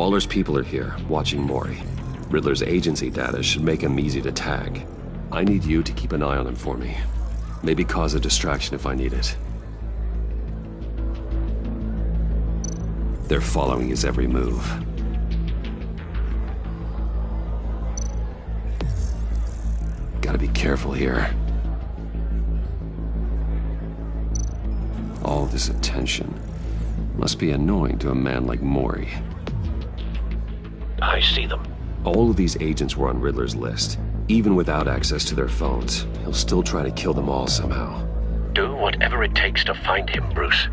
Waller's people are here, watching Maury. Riddler's agency data should make him easy to tag. I need you to keep an eye on him for me. Maybe cause a distraction if I need it. They're following his every move. Gotta be careful here. All this attention must be annoying to a man like Maury. I see them. All of these agents were on Riddler's list. Even without access to their phones, he'll still try to kill them all somehow. Do whatever it takes to find him, Bruce.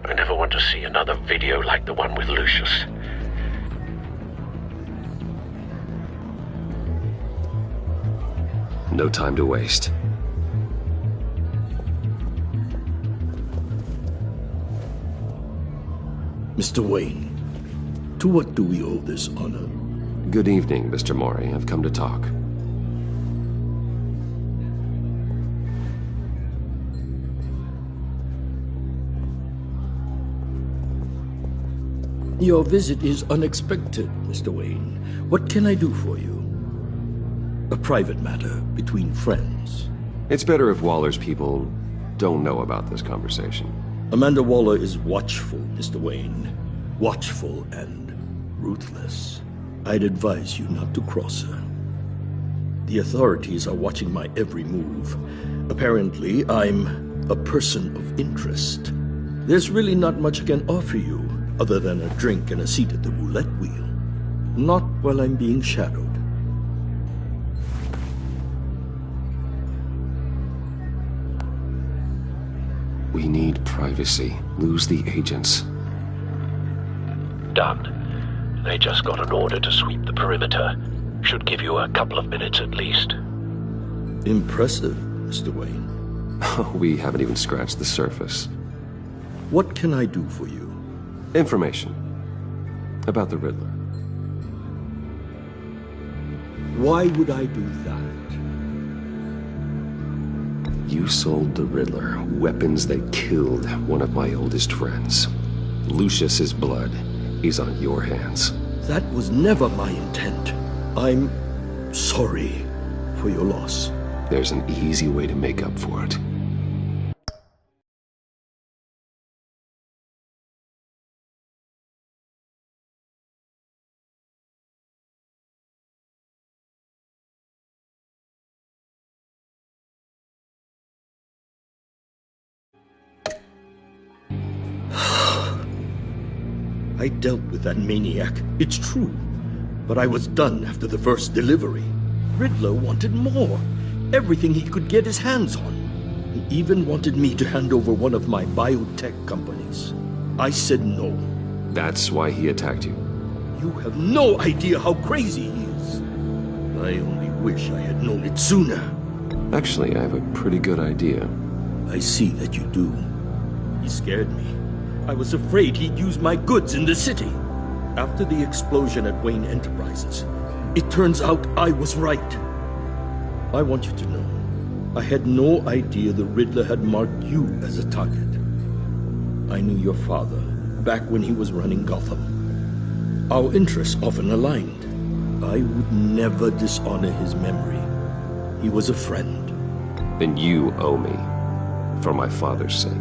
I never want to see another video like the one with Lucius. No time to waste. Mr. Wayne, to what do we owe this honor? Good evening, Mr. Maury. I've come to talk. Your visit is unexpected, Mr. Wayne. What can I do for you? A private matter between friends. It's better if Waller's people don't know about this conversation. Amanda Waller is watchful, Mr. Wayne. Watchful and ruthless. I'd advise you not to cross her. The authorities are watching my every move. Apparently, I'm a person of interest. There's really not much I can offer you, other than a drink and a seat at the roulette wheel. Not while I'm being shadowed. We need privacy. Lose the agents. Done. They just got an order to sweep the perimeter. Should give you a couple of minutes at least. Impressive, Mr. Wayne. We haven't even scratched the surface. What can I do for you? Information about the Riddler. Why would I do that? You sold the Riddler weapons that killed one of my oldest friends. Lucius's blood is on your hands. That was never my intent. I'm sorry for your loss. There's an easy way to make up for it. I dealt with that maniac, it's true. But I was done after the first delivery. Riddler wanted more. Everything he could get his hands on. He even wanted me to hand over one of my biotech companies. I said no. That's why he attacked you. You have no idea how crazy he is. I only wish I had known it sooner. Actually, I have a pretty good idea. I see that you do. He scared me. I was afraid he'd use my goods in the city. After the explosion at Wayne Enterprises, it turns out I was right. I want you to know, I had no idea the Riddler had marked you as a target. I knew your father back when he was running Gotham. Our interests often aligned. I would never dishonor his memory. He was a friend. Then you owe me, for my father's sake.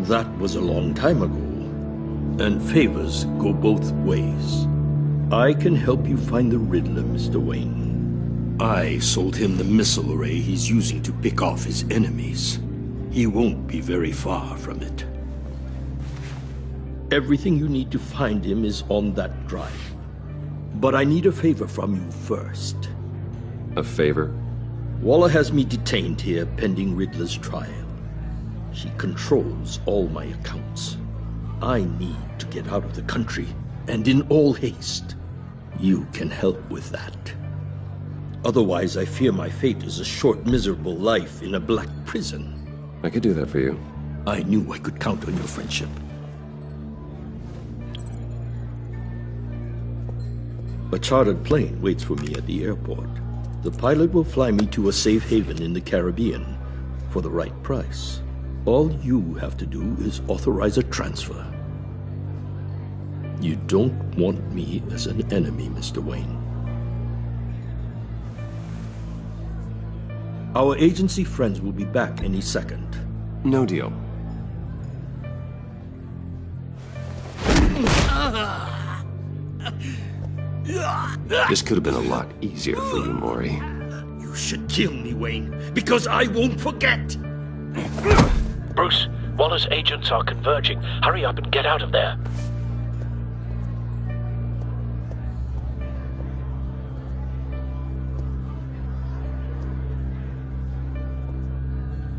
That was a long time ago. And favors go both ways. I can help you find the Riddler, Mr. Wayne. I sold him the missile array he's using to pick off his enemies. He won't be very far from it. Everything you need to find him is on that drive. But I need a favor from you first. A favor? Waller has me detained here pending Riddler's trial. She controls all my accounts. I need to get out of the country, and in all haste. You can help with that. Otherwise, I fear my fate is a short, miserable life in a black prison. I could do that for you. I knew I could count on your friendship. A chartered plane waits for me at the airport. The pilot will fly me to a safe haven in the Caribbean for the right price. All you have to do is authorize a transfer. You don't want me as an enemy, Mr. Wayne. Our agency friends will be back any second. No deal. This could have been a lot easier for you, Maury. You should kill me, Wayne, because I won't forget! Bruce, Waller's agents are converging. Hurry up and get out of there.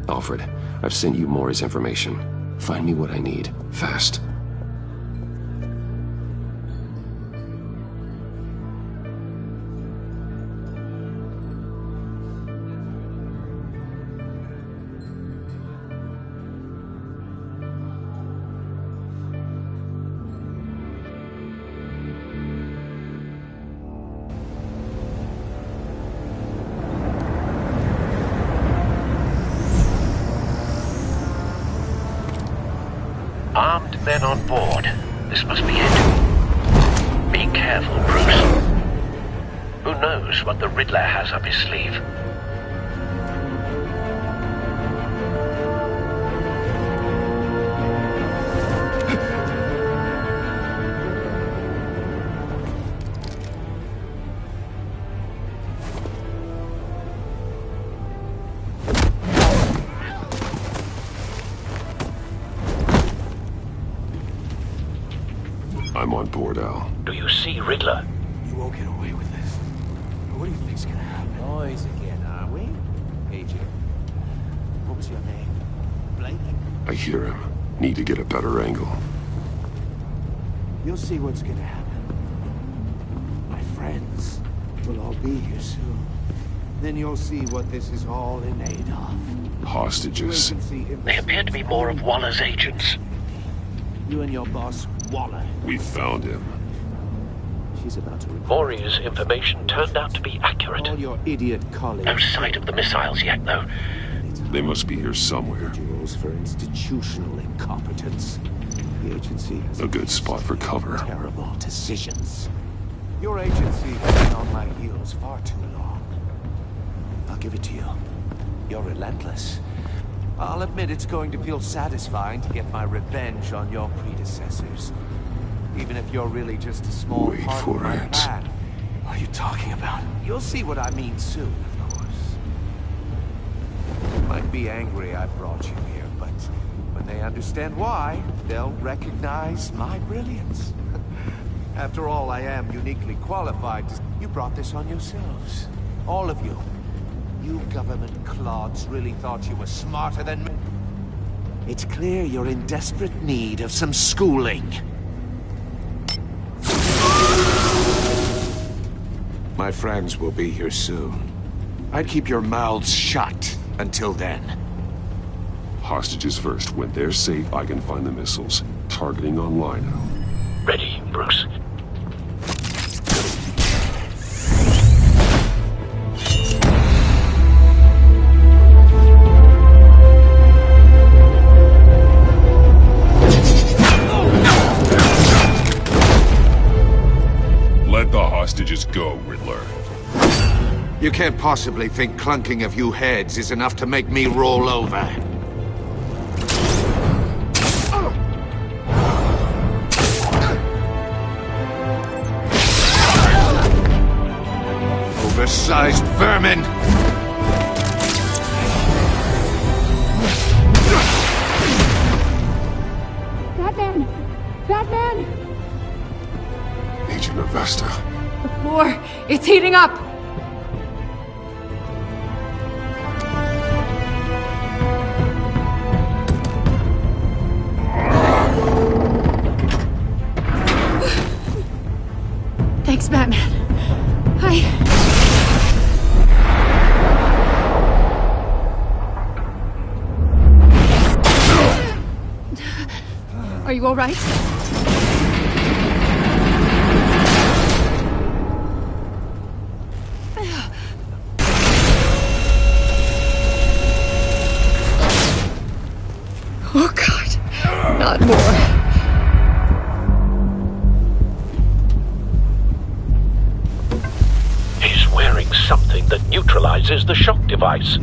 Alfred, I've sent you Maury's information. Find me what I need, fast. Armed men on board. This must be it. Be careful, Bruce. Who knows what the Riddler has up his sleeve? I'm on board, Al. Do you see Riddler? You won't get away with this. What do you think's gonna happen? Noise again, are we? Agent. What was your name? Blake? I hear him. Need to get a better angle. You'll see what's gonna happen. My friends will all be here soon. Then you'll see what this is all in aid of. Hostages. They appear to be more of Waller's agents. You and your boss, Waller. We found him. She's about to Maury's information turned out to be accurate. all your idiot colleagues. No sight of the missiles yet, though. They must be here somewhere. Individuals for institutional incompetence. The agency has A good spot for cover. terrible decisions. Your agency has been on my heels far too long. I'll give it to you. You're relentless. I'll admit it's going to feel satisfying to get my revenge on your predecessors. Even if you're really just a small Wait part for of my it. plan. What are you talking about? You'll see what I mean soon, of course. You might be angry I brought you here, but when they understand why, they'll recognize my brilliance. After all, I am uniquely qualified to... You brought this on yourselves. All of you. You government clods really thought you were smarter than me. It's clear you're in desperate need of some schooling. My friends will be here soon. I'd keep your mouths shut until then. Hostages first. When they're safe, I can find the missiles. Targeting on Lino. Ready, Bruce? Let the hostages go, Riddler. You can't possibly think clunking a few heads is enough to make me roll over. Oversized vermin! Batman! Batman! Agent Avesta. The floor, it's heating up! Thanks, Batman. Are you all right? Oh, God. Not more. neutralizes the shock device.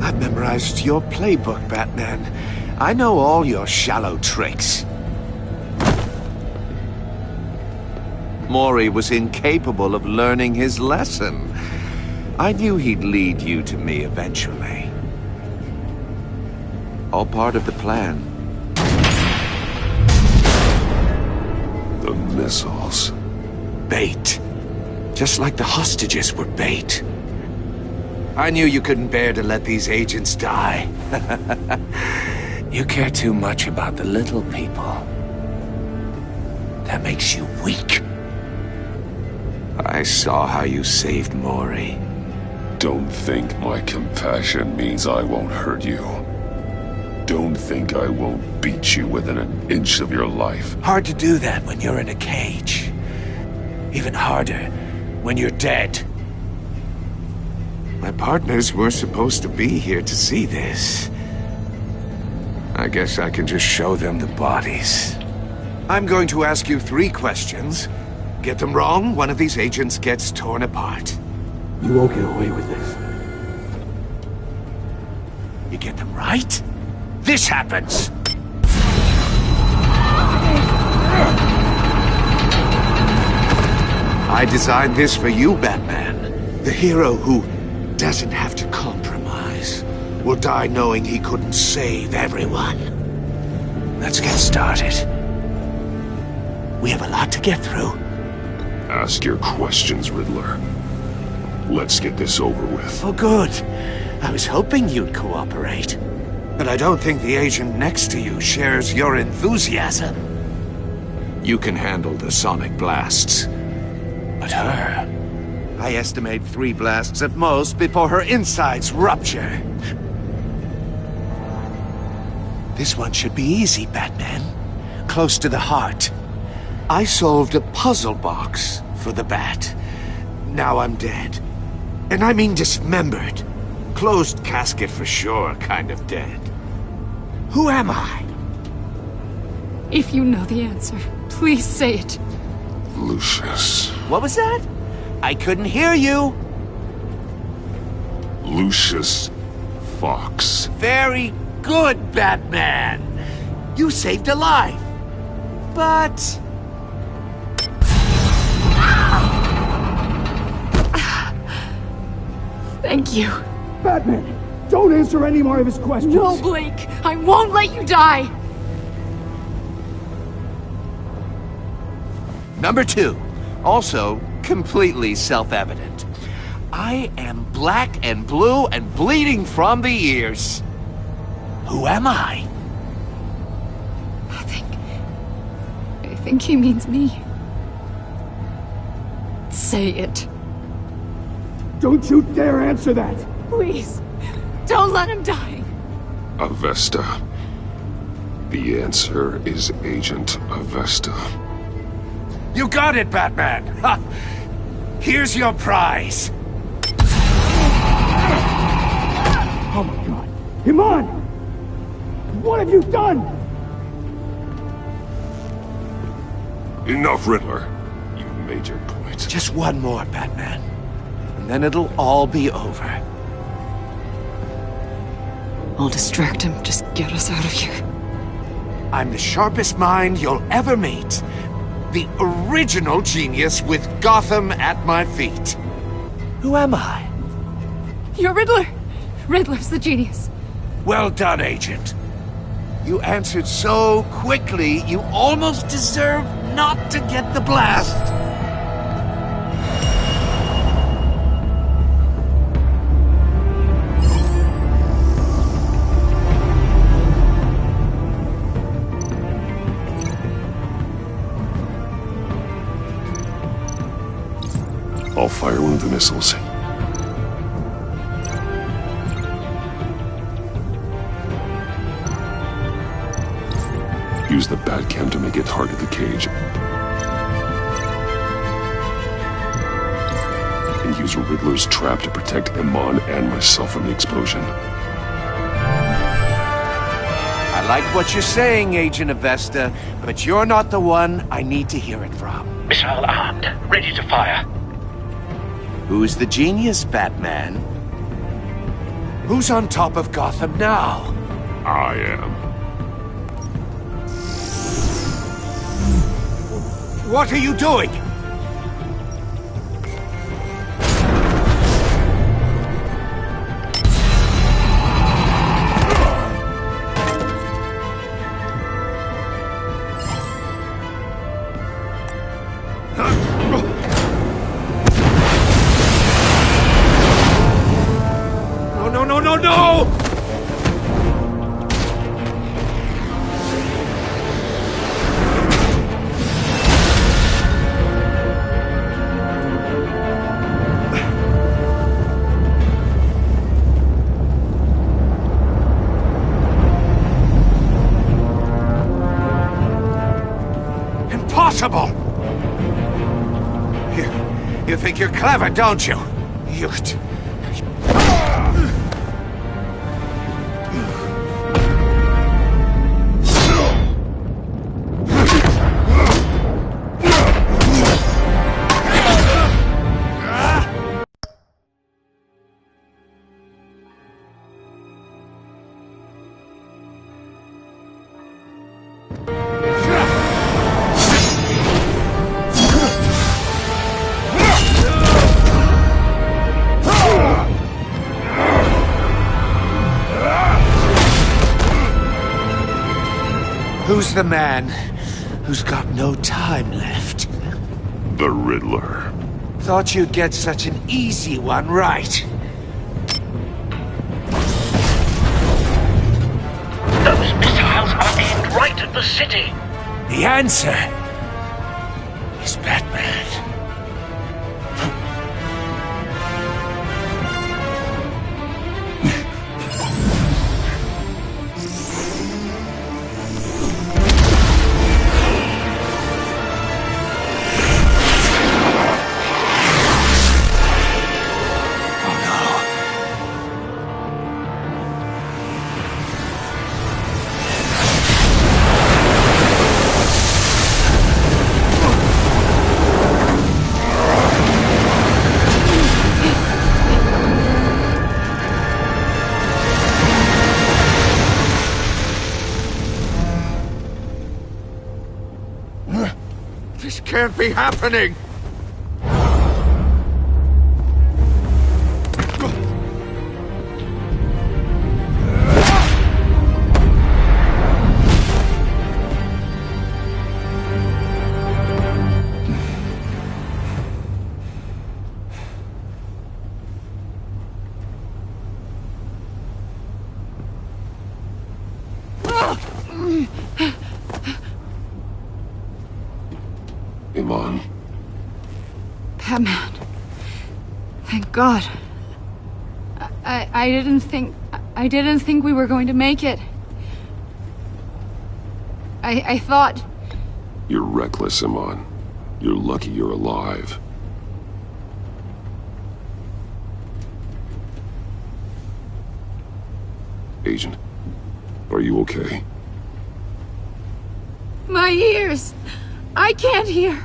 I've memorized your playbook, Batman. I know all your shallow tricks. Mori was incapable of learning his lesson. I knew he'd lead you to me eventually. All part of the plan. The missiles. Bait. Just like the hostages were bait. I knew you couldn't bear to let these agents die. You care too much about the little people. That makes you weak. I saw how you saved Mori. Don't think my compassion means I won't hurt you. Don't think I won't beat you within an inch of your life. Hard to do that when you're in a cage. Even harder when you're dead. My partners were supposed to be here to see this. I guess I can just show them the bodies. I'm going to ask you 3 questions. Get them wrong, one of these agents gets torn apart. You won't get away with this. You get them right, this happens! I designed this for you, Batman. The hero who doesn't have to compromise will die knowing he couldn't save everyone. Let's get started. We have a lot to get through. Ask your questions, Riddler. Let's get this over with. Oh, good. I was hoping you'd cooperate. But I don't think the agent next to you shares your enthusiasm. You can handle the sonic blasts. But her... I estimate 3 blasts at most before her insides rupture. This one should be easy, Batman. Close to the heart. I solved a puzzle box for the Bat. Now I'm dead. And I mean dismembered. Closed casket for sure, kind of dead. Who am I? If you know the answer, please say it. Lucius. What was that? I couldn't hear you. Lucius Fox. Very good, Batman. You saved a life. But... Thank you. Batman, don't answer any more of his questions. No, Blake. I won't let you die. Number 2. Also, completely self-evident. I am black and blue and bleeding from the ears. Who am I? I think he means me. Say it. Don't you dare answer that! Please. Don't let him die. Avesta. The answer is Agent Avesta. You got it, Batman! Ha! Here's your prize! Oh my god! Iman! What have you done? Enough, Riddler. You made your point. Just one more, Batman. And then it'll all be over. I'll distract him. Just get us out of here. I'm the sharpest mind you'll ever meet. The original genius with Gotham at my feet. Who am I? You're Riddler. Riddler's the genius. Well done, Agent. You answered so quickly, you almost deserve not to get the blast. I'll fire one of the missiles. Use the Batcam to make it target the cage. And use Riddler's trap to protect Iman and myself from the explosion. I like what you're saying, Agent Avesta, but you're not the one I need to hear it from. Missile armed, ready to fire. Who's the genius, Batman? Who's on top of Gotham now? I am. What are you doing? No! Impossible! You think you're clever, don't you? Who's the man who's got no time left? The Riddler. Thought you'd get such an easy one right. Those missiles are aimed right at the city. The answer is Batman. This can't be happening! Iman. Batman. Thank God. I didn't think we were going to make it. I thought... You're reckless, Iman. You're lucky you're alive. Agent, are you okay? My ears! I can't hear!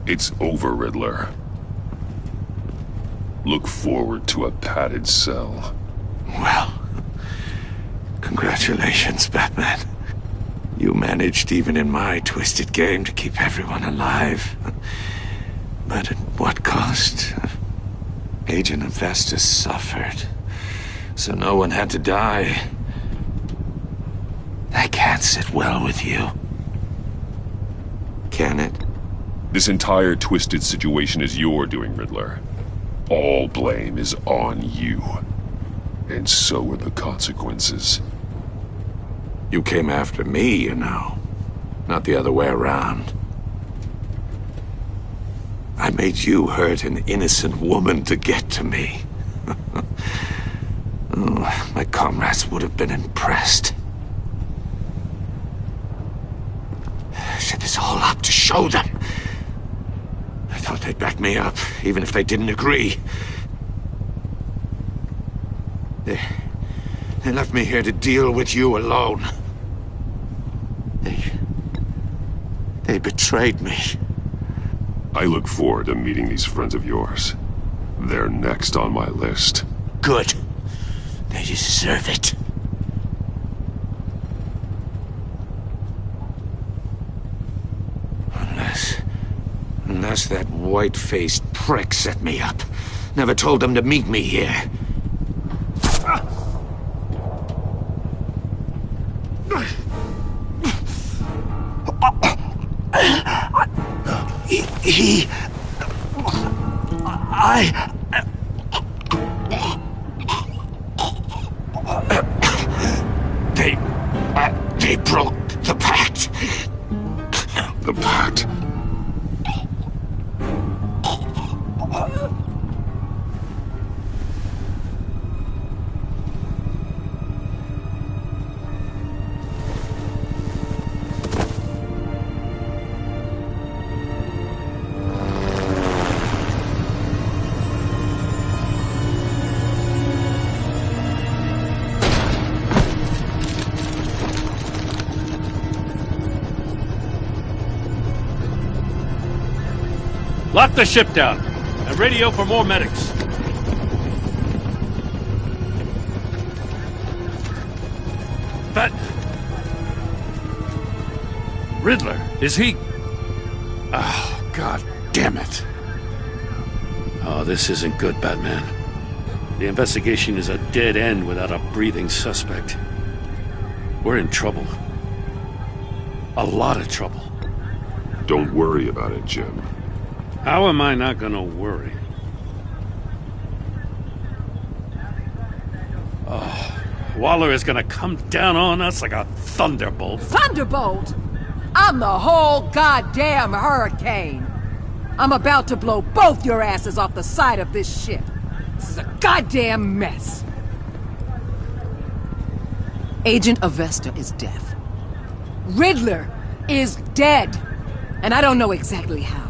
It's over, Riddler. Look forward to a padded cell. Well, congratulations, Batman. You managed, even in my twisted game, to keep everyone alive. But at what cost? Agent Infestus suffered, so no one had to die. That can't sit well with you. Can it? This entire twisted situation is your doing, Riddler. All blame is on you. And so are the consequences. You came after me, you know. Not the other way around. I made you hurt an innocent woman to get to me. Oh, my comrades would have been impressed. Set this all up to show them. I thought they'd back me up, even if they didn't agree. They left me here to deal with you alone. They betrayed me. I look forward to meeting these friends of yours. They're next on my list. Good. They deserve it. Unless that white-faced prick set me up. Never told them to meet me here. They broke the pact. The pact? Lock the ship down and radio for more medics. But Riddler, is he? Oh, God damn it. Oh, this isn't good, Batman. The investigation is a dead end without a breathing suspect. We're in trouble. A lot of trouble. Don't worry about it, Jim. How am I not gonna worry? Oh, Waller is gonna come down on us like a thunderbolt. Thunderbolt? I'm the whole goddamn hurricane. I'm about to blow both your asses off the side of this ship. This is a goddamn mess. Agent Avesta is deaf. Riddler is dead. And I don't know exactly how.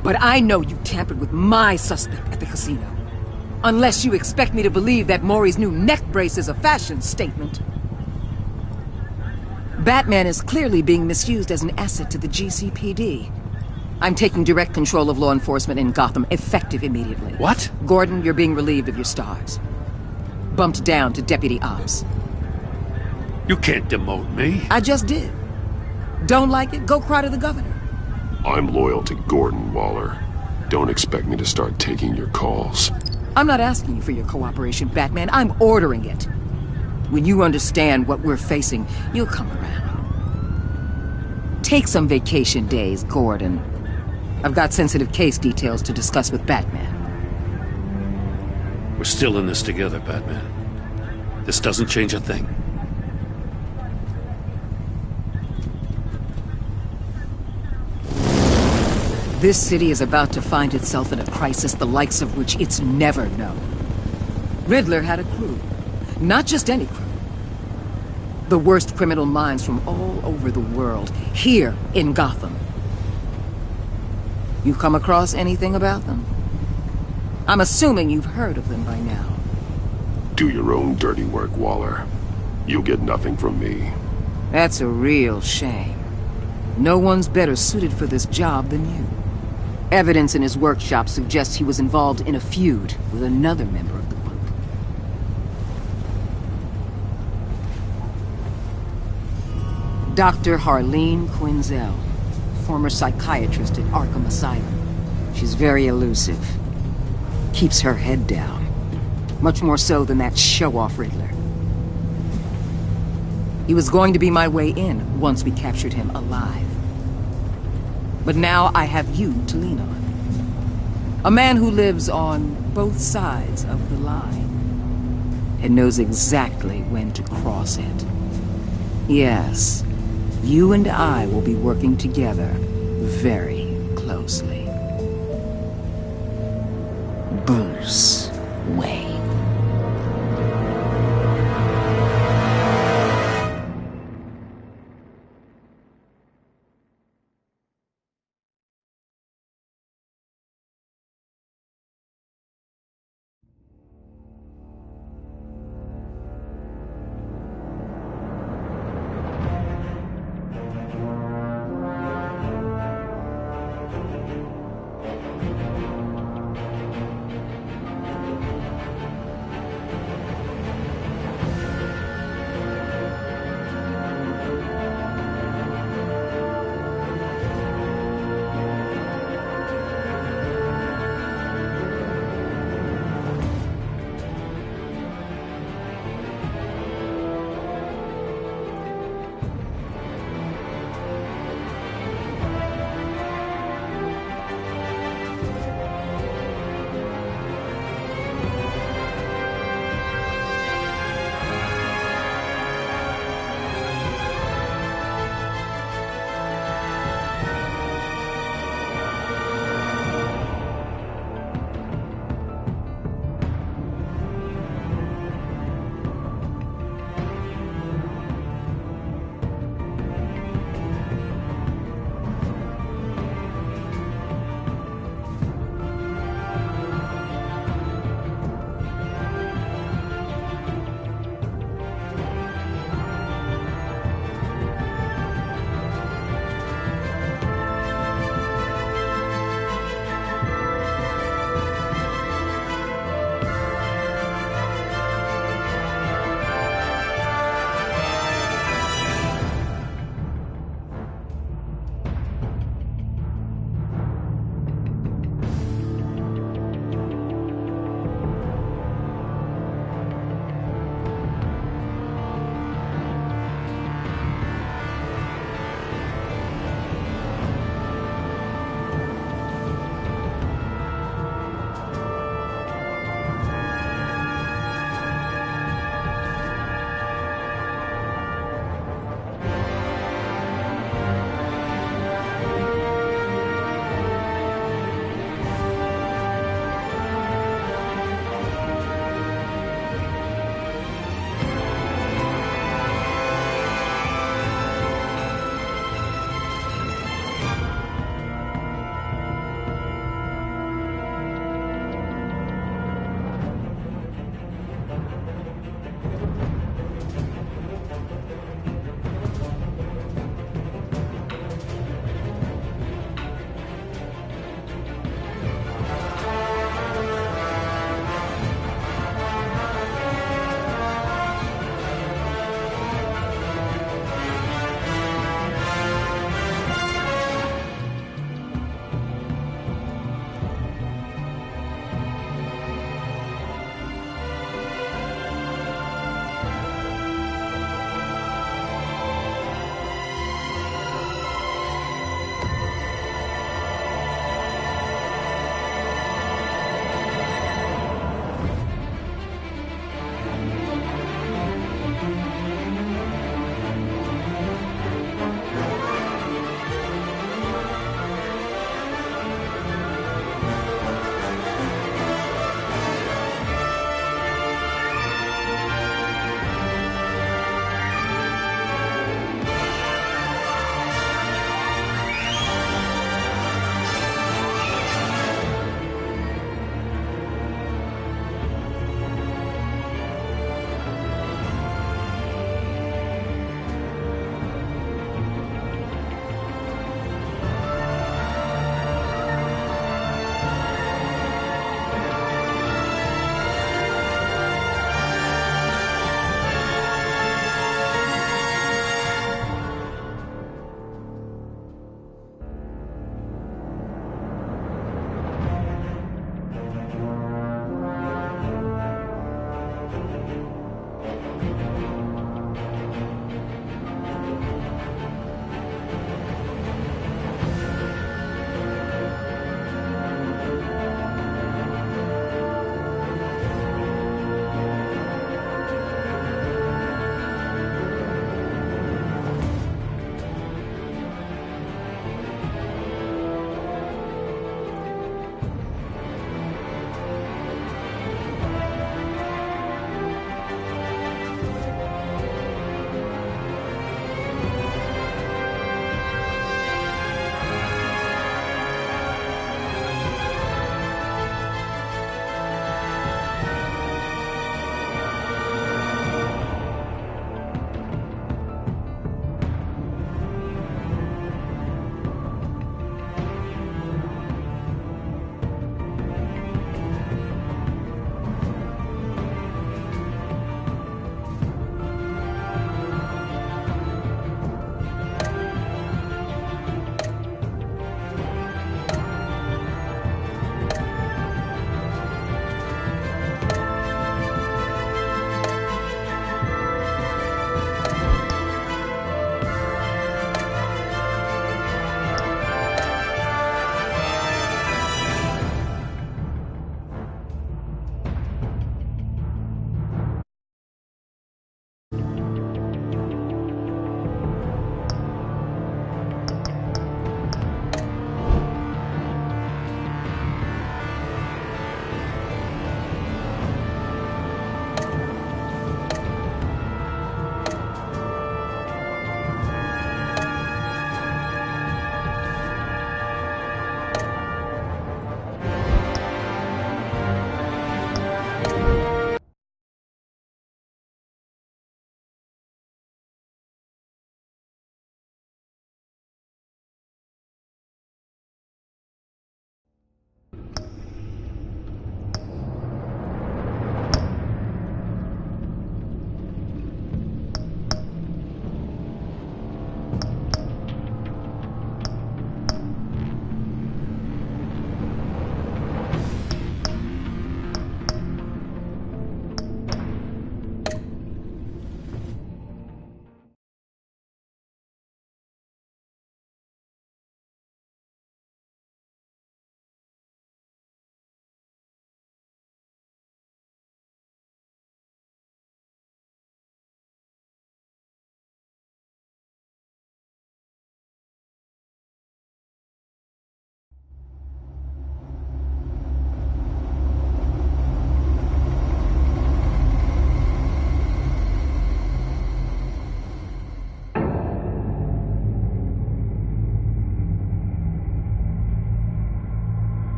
But I know you tampered with my suspect at the casino. Unless you expect me to believe that Maury's new neck brace is a fashion statement. Batman is clearly being misused as an asset to the GCPD. I'm taking direct control of law enforcement in Gotham, effective immediately. What? Gordon, you're being relieved of your stars. Bumped down to Deputy Ops. You can't demote me. I just did. Don't like it? Go cry to the governor. I'm loyal to Gordon, Waller. Don't expect me to start taking your calls. I'm not asking you for your cooperation, Batman. I'm ordering it. When you understand what we're facing, you'll come around. Take some vacation days, Gordon. I've got sensitive case details to discuss with Batman. We're still in this together, Batman. This doesn't change a thing. This city is about to find itself in a crisis the likes of which it's never known. Riddler had a crew. Not just any crew. The worst criminal minds from all over the world, here in Gotham. You come across anything about them? I'm assuming you've heard of them by now. Do your own dirty work, Waller. You'll get nothing from me. That's a real shame. No one's better suited for this job than you. Evidence in his workshop suggests he was involved in a feud with another member of the group. Dr. Harleen Quinzel, former psychiatrist at Arkham Asylum. She's very elusive. Keeps her head down. Much more so than that show-off Riddler. He was going to be my way in once we captured him alive. But now I have you to lean on. A man who lives on both sides of the line and knows exactly when to cross it. Yes, you and I will be working together very closely. Bruce Wayne.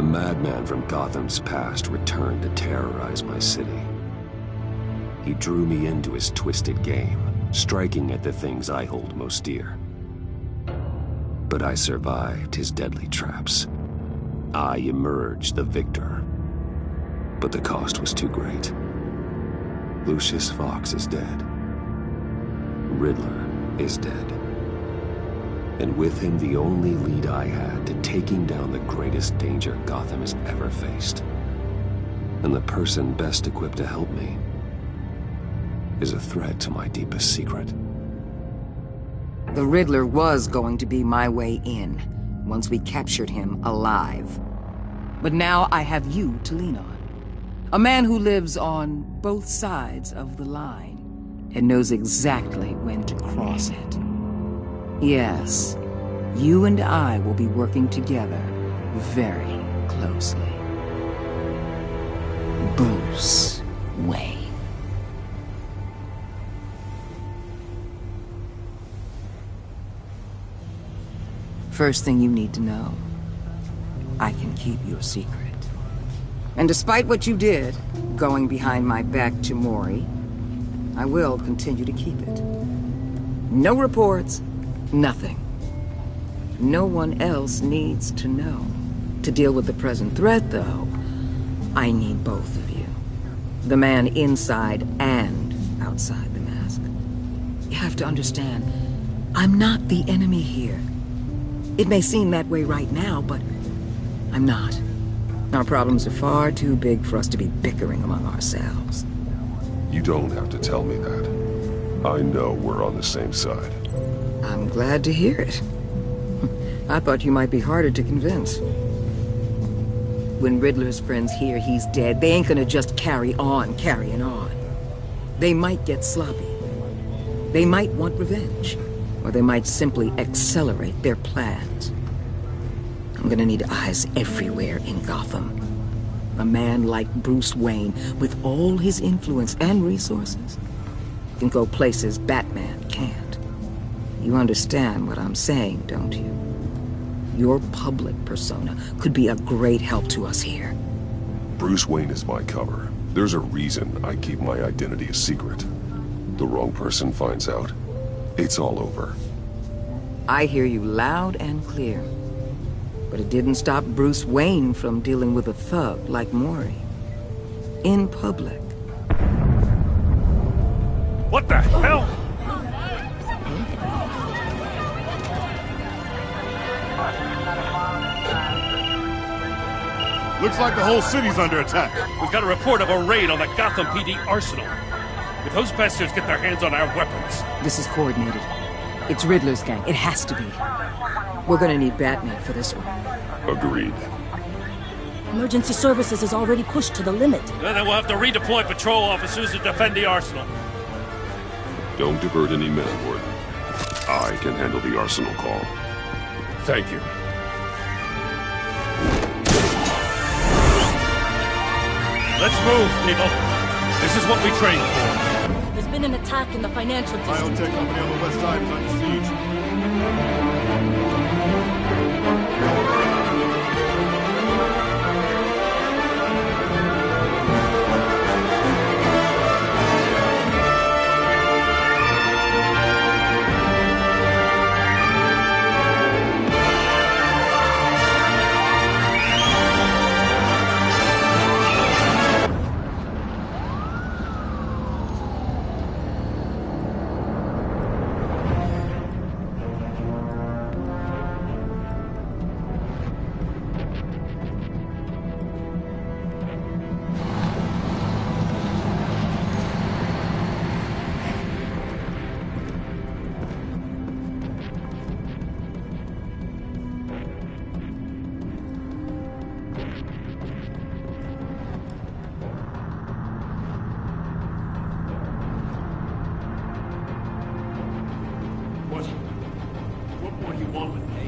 A madman from Gotham's past returned to terrorize my city. He drew me into his twisted game, striking at the things I hold most dear. But I survived his deadly traps. I emerged the victor. But the cost was too great. Lucius Fox is dead. Riddler is dead. And with him the only lead I had to taking down the greatest danger Gotham has ever faced. And the person best equipped to help me is a threat to my deepest secret. The Riddler was going to be my way in, once we captured him alive. But now I have you to lean on. A man who lives on both sides of the line and knows exactly when to cross it. Yes, you and I will be working together very closely. Bruce Wayne. First thing you need to know, I can keep your secret. And despite what you did, going behind my back to Mori, I will continue to keep it. No reports, nothing. No one else needs to know. To deal with the present threat, though, I need both of you. The man inside and outside the mask. You have to understand, I'm not the enemy here. It may seem that way right now, but I'm not. Our problems are far too big for us to be bickering among ourselves. You don't have to tell me that. I know we're on the same side. I'm glad to hear it. I thought you might be harder to convince. When Riddler's friends hear he's dead, they ain't gonna just carry on carrying on. They might get sloppy. They might want revenge. Or they might simply accelerate their plans. I'm gonna need eyes everywhere in Gotham. A man like Bruce Wayne, with all his influence and resources, can go places Batman can't. You understand what I'm saying, don't you? Your public persona could be a great help to us here. Bruce Wayne is my cover. There's a reason I keep my identity a secret. The wrong person finds out, it's all over. I hear you loud and clear. But it didn't stop Bruce Wayne from dealing with a thug like Mori. In public. What the hell? Looks like the whole city's under attack. We've got a report of a raid on the Gotham PD arsenal. If those bastards get their hands on our weapons... This is coordinated. It's Riddler's gang. It has to be. We're gonna need Batman for this one. Agreed. Emergency services is already pushed to the limit. Then we'll have to redeploy patrol officers to defend the arsenal. Don't divert any men, Warden. I can handle the arsenal call. Thank you. Let's move, people. This is what we trained for. There's been an attack in the financial district. Biotech company on the west side is under siege.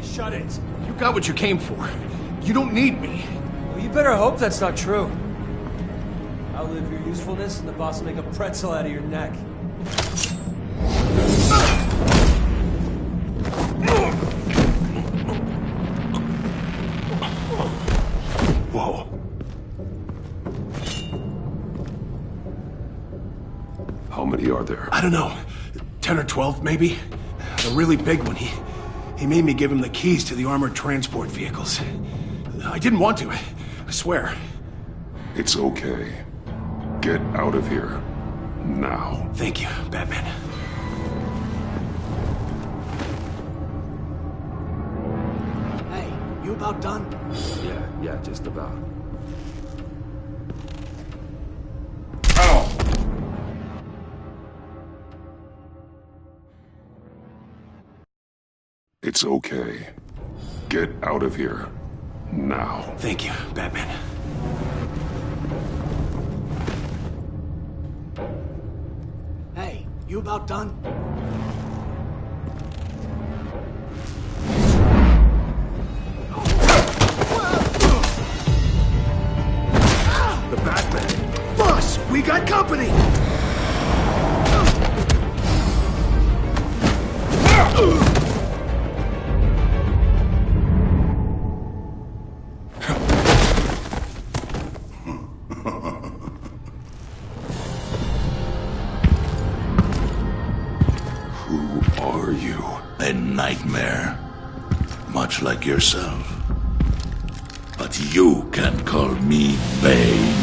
Shut it. You got what you came for. You don't need me. Well, you better hope that's not true. Outlive your usefulness, and the boss will make a pretzel out of your neck. don't know, 10 or 12 maybe. A really big one. He made me give him the keys to the armored transport vehicles. I didn't want to, I swear. It's okay. Get out of here. Now. Thank you, Batman. Hey, you about done? Yeah, just about. It's okay. Get out of here. Now. Thank you, Batman. Hey, you about done? The Batman. Boss, we got company! A nightmare, much like yourself. But you can call me Bane.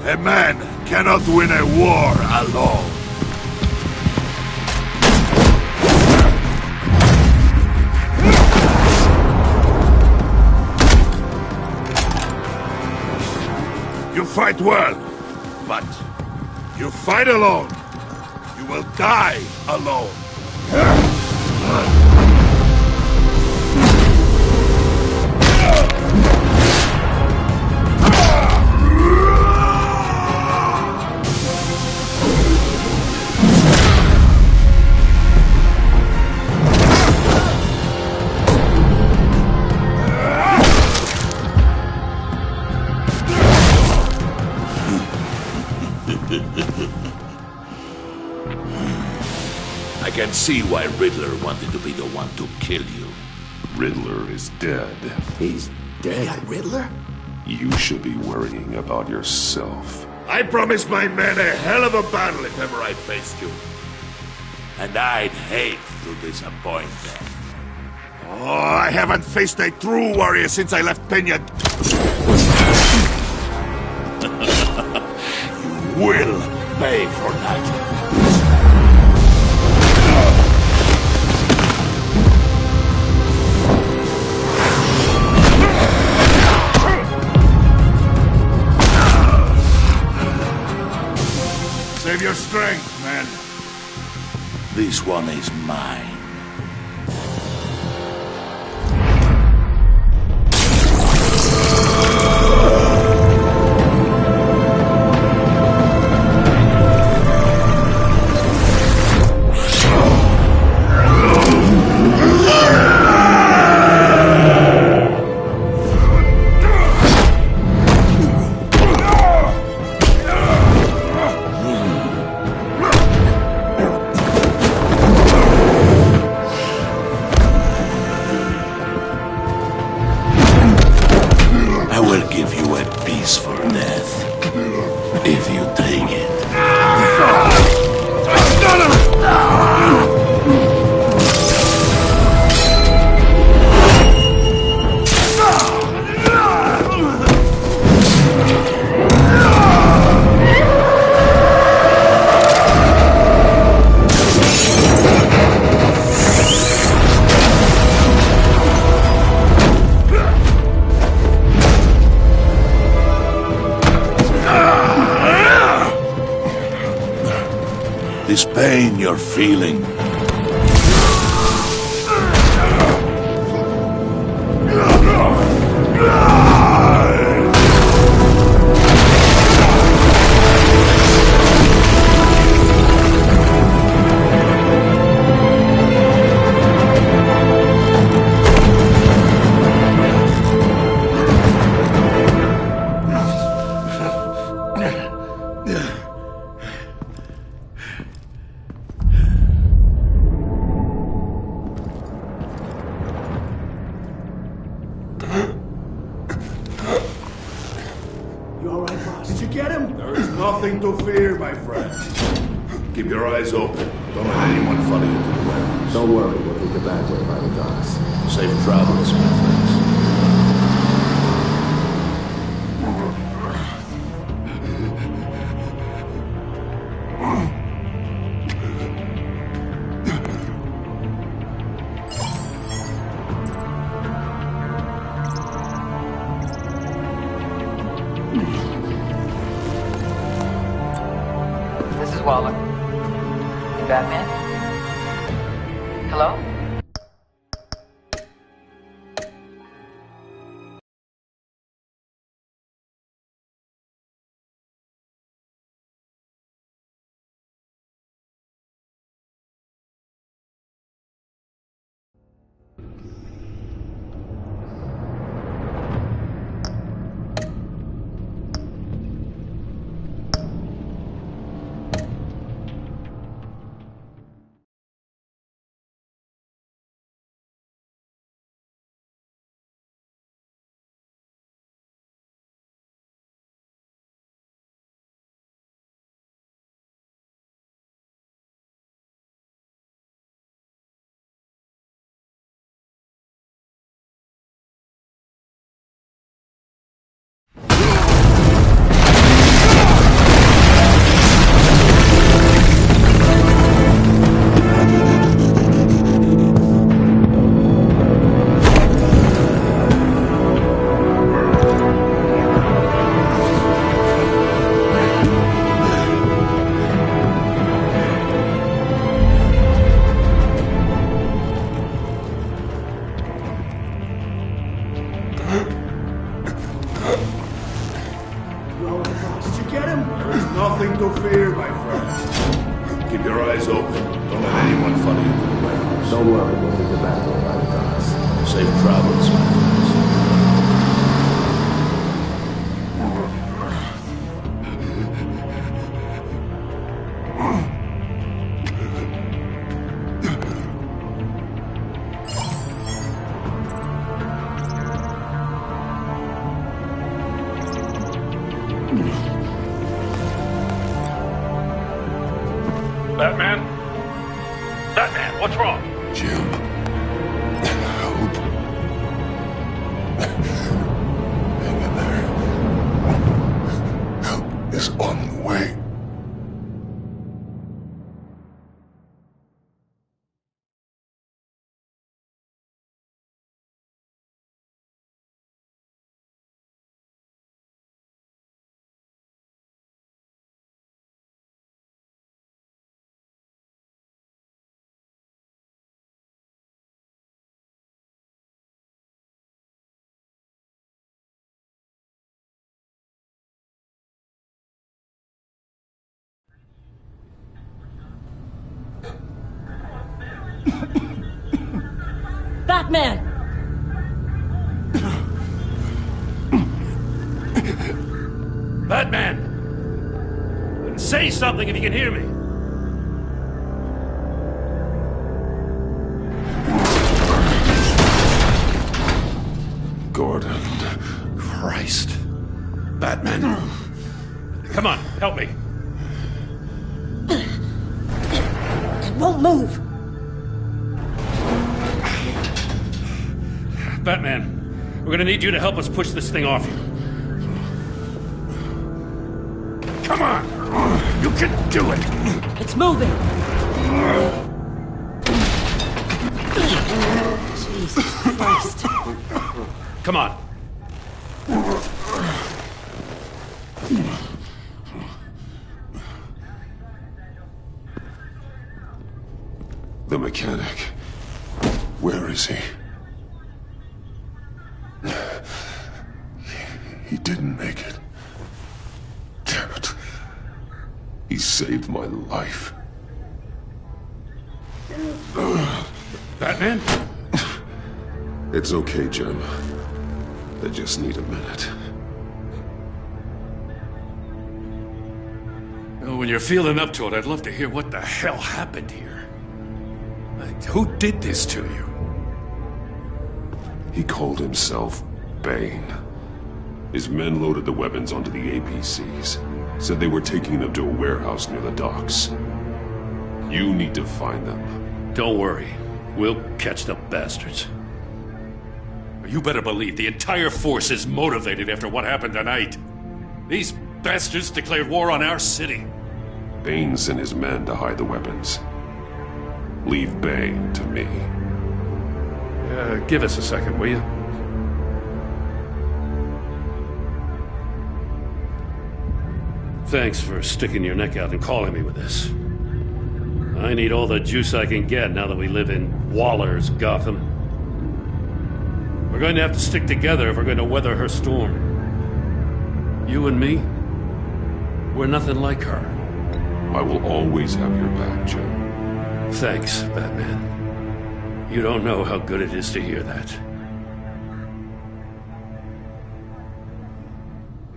A man cannot win a war alone. You fight well, but you fight alone. You will die alone. I can see why Riddler wanted to be the one to kill you. Riddler is dead. He's dead? That Riddler? You should be worrying about yourself. I promised my men a hell of a battle if ever I faced you. And I'd hate to disappoint them. Oh, I haven't faced a true warrior since I left Peña. You will pay for that. Save your strength, man. This one is mine. This pain you're feeling. You alright, boss? Did you get him? There is nothing to fear, my friend. Keep your eyes open. Don't let anyone follow you to the warehouse. Don't worry, we'll take the back way by the docks. Safe travels, my friends. This is Waller. Batman? Hello? Nothing to fear, my friend. Keep your eyes open. Don't let anyone follow you to the warehouse. Don't worry, we'll take the back way by the docks. Safe travels, my friends. Batman? Batman, what's wrong? Jim. Help. Hang in there. Help is on the way. Batman! Batman! Say something if you can hear me. Gordon. Christ. Batman. Come on, help me. It won't move. Batman, we're gonna need you to help us push this thing off you. Come on! You can do it! It's moving! Jesus Christ. Come on. The mechanic. Where is he? He didn't make it. Damn it. He saved my life. Batman? It's okay, Jim. I just need a minute. Well, when you're feeling up to it, I'd love to hear what the hell happened here. Like, who did this to you? He called himself Bane. His men loaded the weapons onto the APCs. Said they were taking them to a warehouse near the docks. You need to find them. Don't worry. We'll catch the bastards. You better believe the entire force is motivated after what happened tonight. These bastards declared war on our city. Bane sent his men to hide the weapons. Leave Bane to me. Give us a second, will you? Thanks for sticking your neck out and calling me with this. I need all the juice I can get now that we live in Waller's Gotham. We're going to have to stick together if we're going to weather her storm. You and me, we're nothing like her. I will always have your back, Jim. Thanks, Batman. You don't know how good it is to hear that.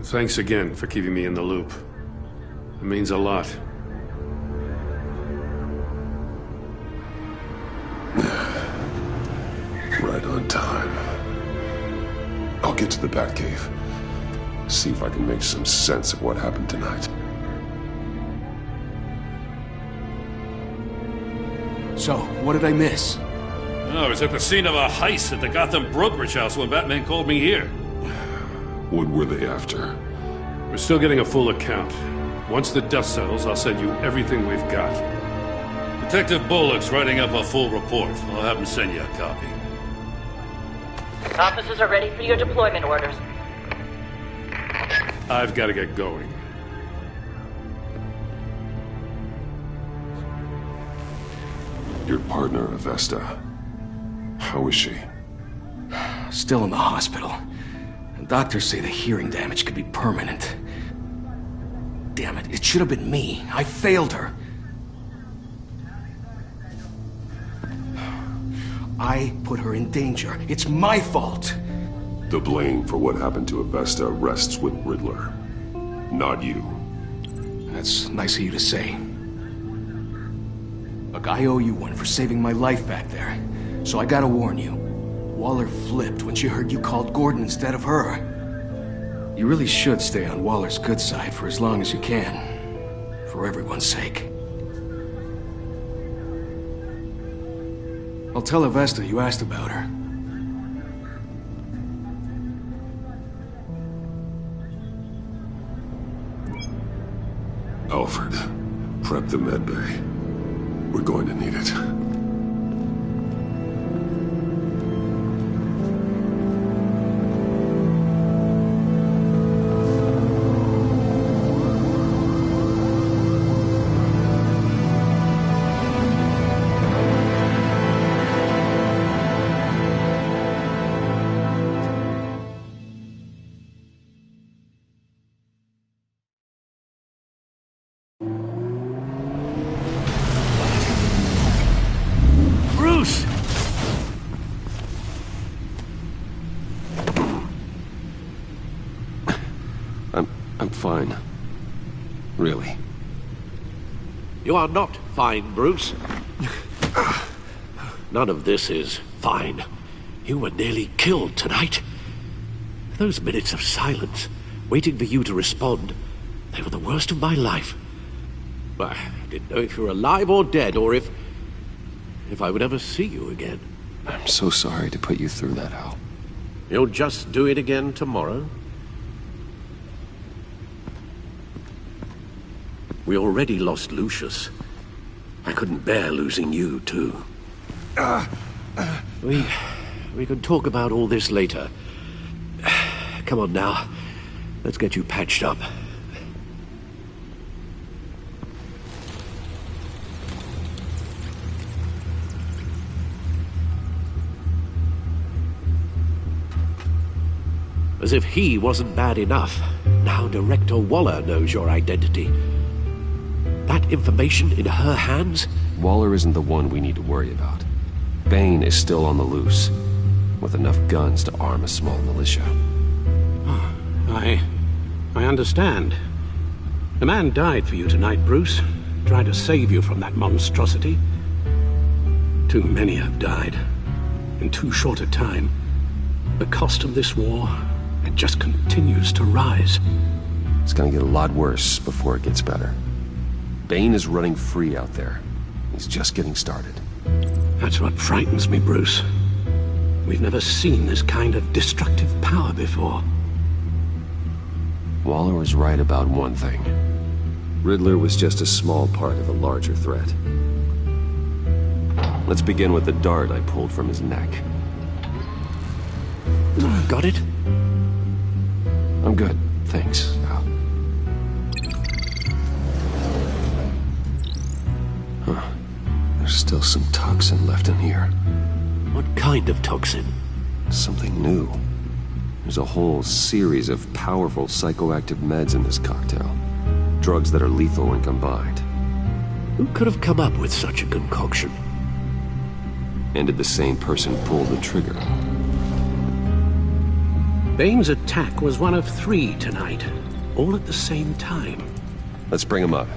Thanks again for keeping me in the loop. It means a lot. Right on time. I'll get to the Batcave. See if I can make some sense of what happened tonight. So, what did I miss? I was at the scene of a heist at the Gotham brokerage house when Batman called me here. What were they after? We're still getting a full account. Once the dust settles, I'll send you everything we've got. Detective Bullock's writing up a full report. I'll have him send you a copy. Officers are ready for your deployment orders. I've got to get going. Your partner, Avesta. How is she? Still in the hospital. And doctors say the hearing damage could be permanent. Damn it, it should have been me. I failed her. I put her in danger. It's my fault. The blame for what happened to Avesta rests with Riddler, not you. That's nice of you to say. Look, I owe you one for saving my life back there. So I gotta warn you. Waller flipped when she heard you called Gordon instead of her. You really should stay on Waller's good side for as long as you can. For everyone's sake. I'll tell Avesta you asked about her. Alfred, prep the medbay. We're going to need it. I'm fine. Really. You are not fine, Bruce. None of this is fine. You were nearly killed tonight. Those minutes of silence, waiting for you to respond, they were the worst of my life. I didn't know if you were alive or dead, or if I would ever see you again. I'm so sorry to put you through that, Al. You'll just do it again tomorrow? We already lost Lucius. I couldn't bear losing you, too. We can talk about all this later. Come on now. Let's get you patched up. As if he wasn't bad enough, now Director Waller knows your identity. That information in her hands? Waller isn't the one we need to worry about. Bane is still on the loose, with enough guns to arm a small militia. I understand. The man died for you tonight, Bruce. Tried to save you from that monstrosity. Too many have died. In too short a time. The cost of this war, it just continues to rise. It's gonna get a lot worse before it gets better. Bane is running free out there. He's just getting started. That's what frightens me, Bruce. We've never seen this kind of destructive power before. Waller was right about one thing. Riddler was just a small part of a larger threat. Let's begin with the dart I pulled from his neck. Got it? I'm good, thanks. Huh. There's still some toxin left in here. What kind of toxin? Something new. There's a whole series of powerful psychoactive meds in this cocktail. Drugs that are lethal when combined. Who could have come up with such a concoction? And did the same person pull the trigger? Bane's attack was one of 3 tonight, all at the same time. Let's bring him up.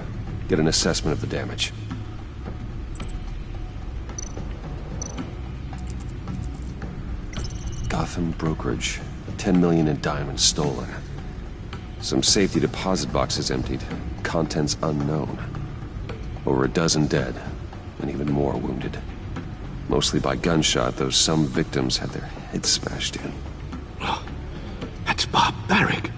Get an assessment of the damage. Gotham brokerage. 10 million in diamonds stolen. Some safety deposit boxes emptied. Contents unknown. Over a dozen dead, and even more wounded. Mostly by gunshot, though some victims had their heads smashed in. Oh, that's barbaric.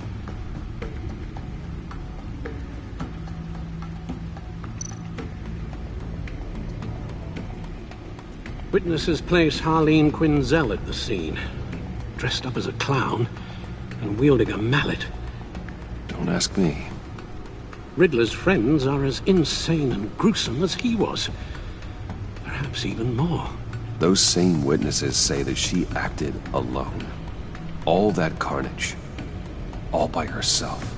Witnesses place Harleen Quinzel at the scene, dressed up as a clown and wielding a mallet. Don't ask me. Riddler's friends are as insane and gruesome as he was. Perhaps even more. Those same witnesses say that she acted alone. All that carnage. All by herself.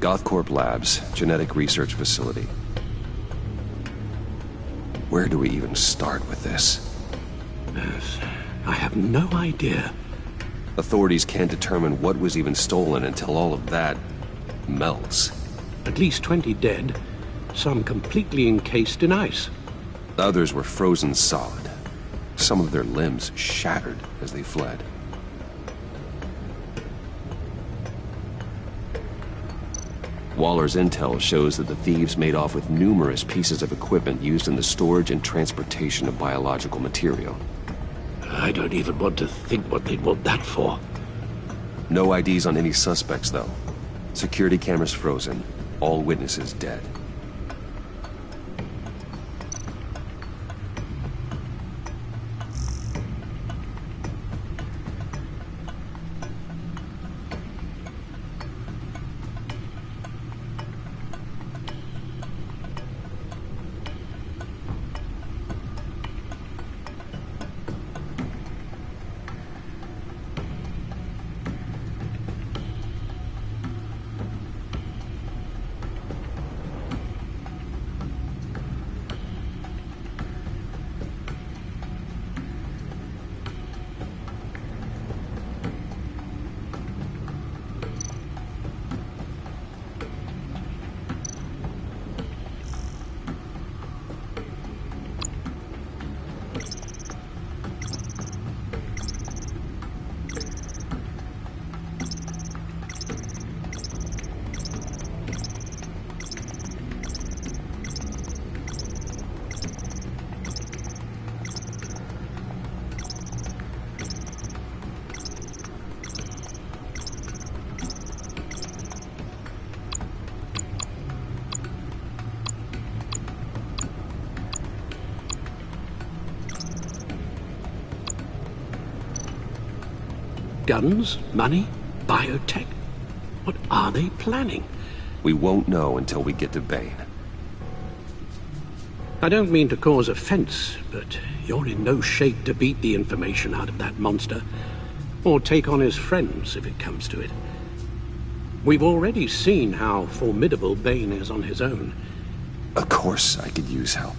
Gothcorp Labs, genetic research facility. Where do we even start with this? Yes, I have no idea. Authorities can't determine what was even stolen until all of that melts. At least 20 dead, some completely encased in ice. Others were frozen solid. Some of their limbs shattered as they fled. Waller's intel shows that the thieves made off with numerous pieces of equipment used in the storage and transportation of biological material. I don't even want to think what they'd want that for. No IDs on any suspects, though. Security cameras frozen. All witnesses dead. Guns? Money? Biotech? What are they planning? We won't know until we get to Bane. I don't mean to cause offense, but you're in no shape to beat the information out of that monster, or take on his friends if it comes to it. We've already seen how formidable Bane is on his own. Of course I could use help.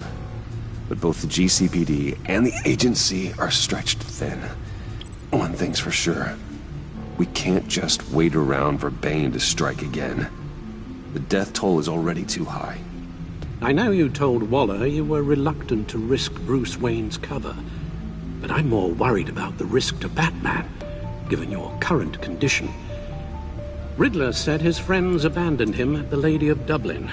But both the GCPD and the agency are stretched thin. One thing's for sure. We can't just wait around for Bane to strike again. The death toll is already too high. I know you told Waller you were reluctant to risk Bruce Wayne's cover, but I'm more worried about the risk to Batman, given your current condition. Riddler said his friends abandoned him at the Lady of Dublin.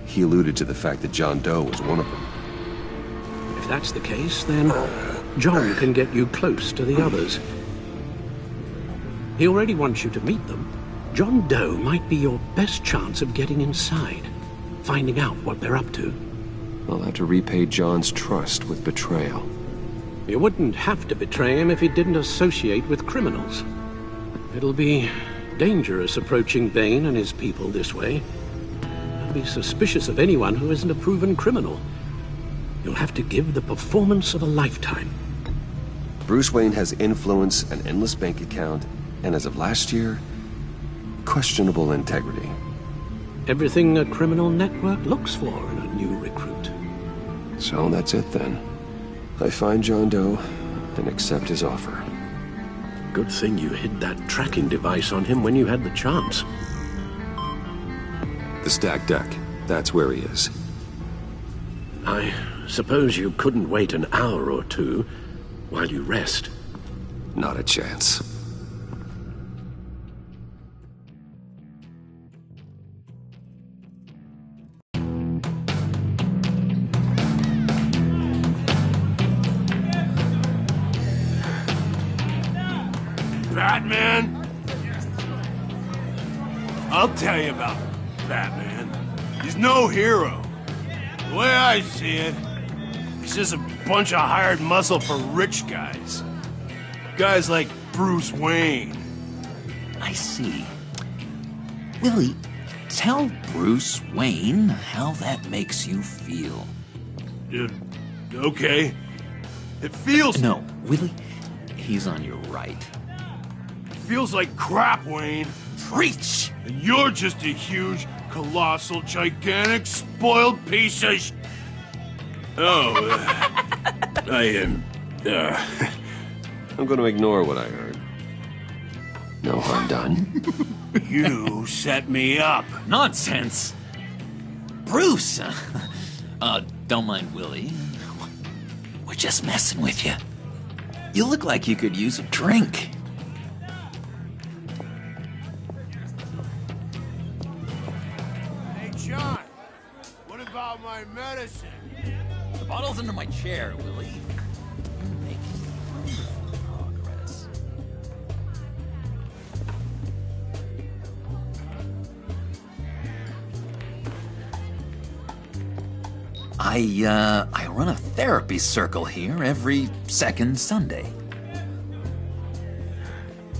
He alluded to the fact that John Doe was one of them. If that's the case, then John can get you close to the others. He already wants you to meet them. John Doe might be your best chance of getting inside, finding out what they're up to. I'll have to repay John's trust with betrayal. You wouldn't have to betray him if he didn't associate with criminals. It'll be dangerous approaching Bane and his people this way. I'll be suspicious of anyone who isn't a proven criminal. You'll have to give the performance of a lifetime. Bruce Wayne has influence, an endless bank account, and as of last year, questionable integrity. Everything a criminal network looks for in a new recruit. So that's it then. I find John Doe and accept his offer. Good thing you hid that tracking device on him when you had the chance. The stacked deck. That's where he is. I suppose you couldn't wait an hour or two while you rest? Not a chance. Batman? I'll tell you about Batman. He's no hero. The way I see it, he's just a bunch of hired muscle for rich guys. Guys like Bruce Wayne. I see. Willie, tell Bruce Wayne how that makes you feel. Okay. It feels... No, Willie, he's on your right. Feels like crap, Wayne. Preach! And you're just a huge, colossal, gigantic, spoiled piece of sh... Oh, I am... I'm going to ignore what I heard. No harm done. You set me up. Nonsense! Bruce! Don't mind Willie. We're just messing with you. You look like you could use a drink. John, what about my medicine? The bottle's under my chair, Willie. You're making progress. I run a therapy circle here every second Sunday.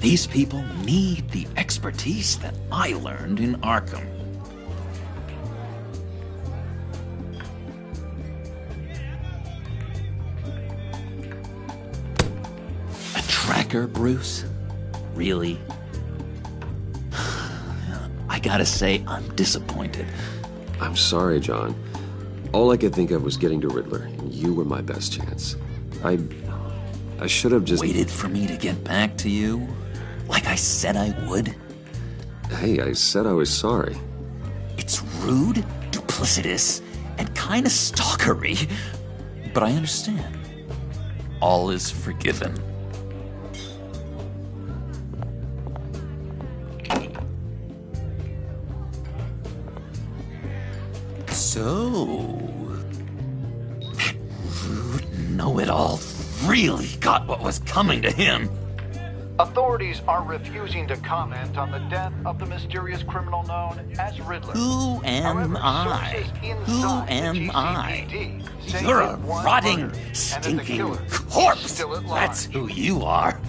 These people need the expertise that I learned in Arkham. Tracker, Bruce? Really? I gotta say, I'm disappointed. I'm sorry, John. All I could think of was getting to Riddler, and you were my best chance. I should have just... Waited for me to get back to you? Like I said I would? Hey, I said I was sorry. It's rude, duplicitous, and kinda stalkery. But I understand. All is forgiven. So, that rude know-it-all really got what was coming to him. Authorities are refusing to comment on the death of the mysterious criminal known as Riddler. Who am I? Who am I? You're a rotting, stinking corpse. That's who you are.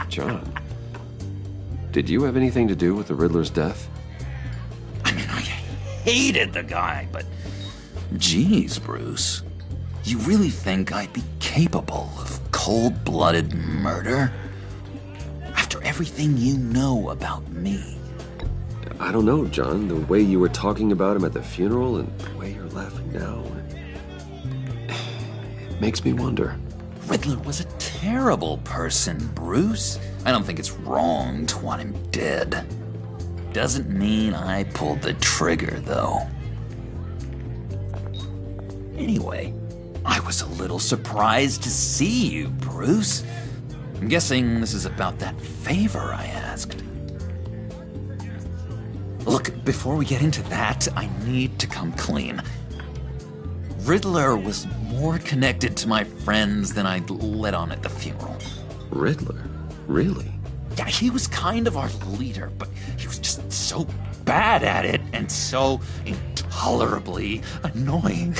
John, did you have anything to do with the Riddler's death? Hated the guy, but geez, Bruce, you really think I'd be capable of cold-blooded murder? After everything you know about me? I don't know, John. The way you were talking about him at the funeral and the way you're laughing now, it makes me wonder. Riddler was a terrible person, Bruce. I don't think it's wrong to want him dead. Doesn't mean I pulled the trigger, though. Anyway, I was a little surprised to see you, Bruce. I'm guessing this is about that favor I asked. Look, before we get into that, I need to come clean. Riddler was more connected to my friends than I'd let on at the funeral. Riddler? Really? Yeah, he was kind of our leader, but he was just so bad at it and so intolerably annoying.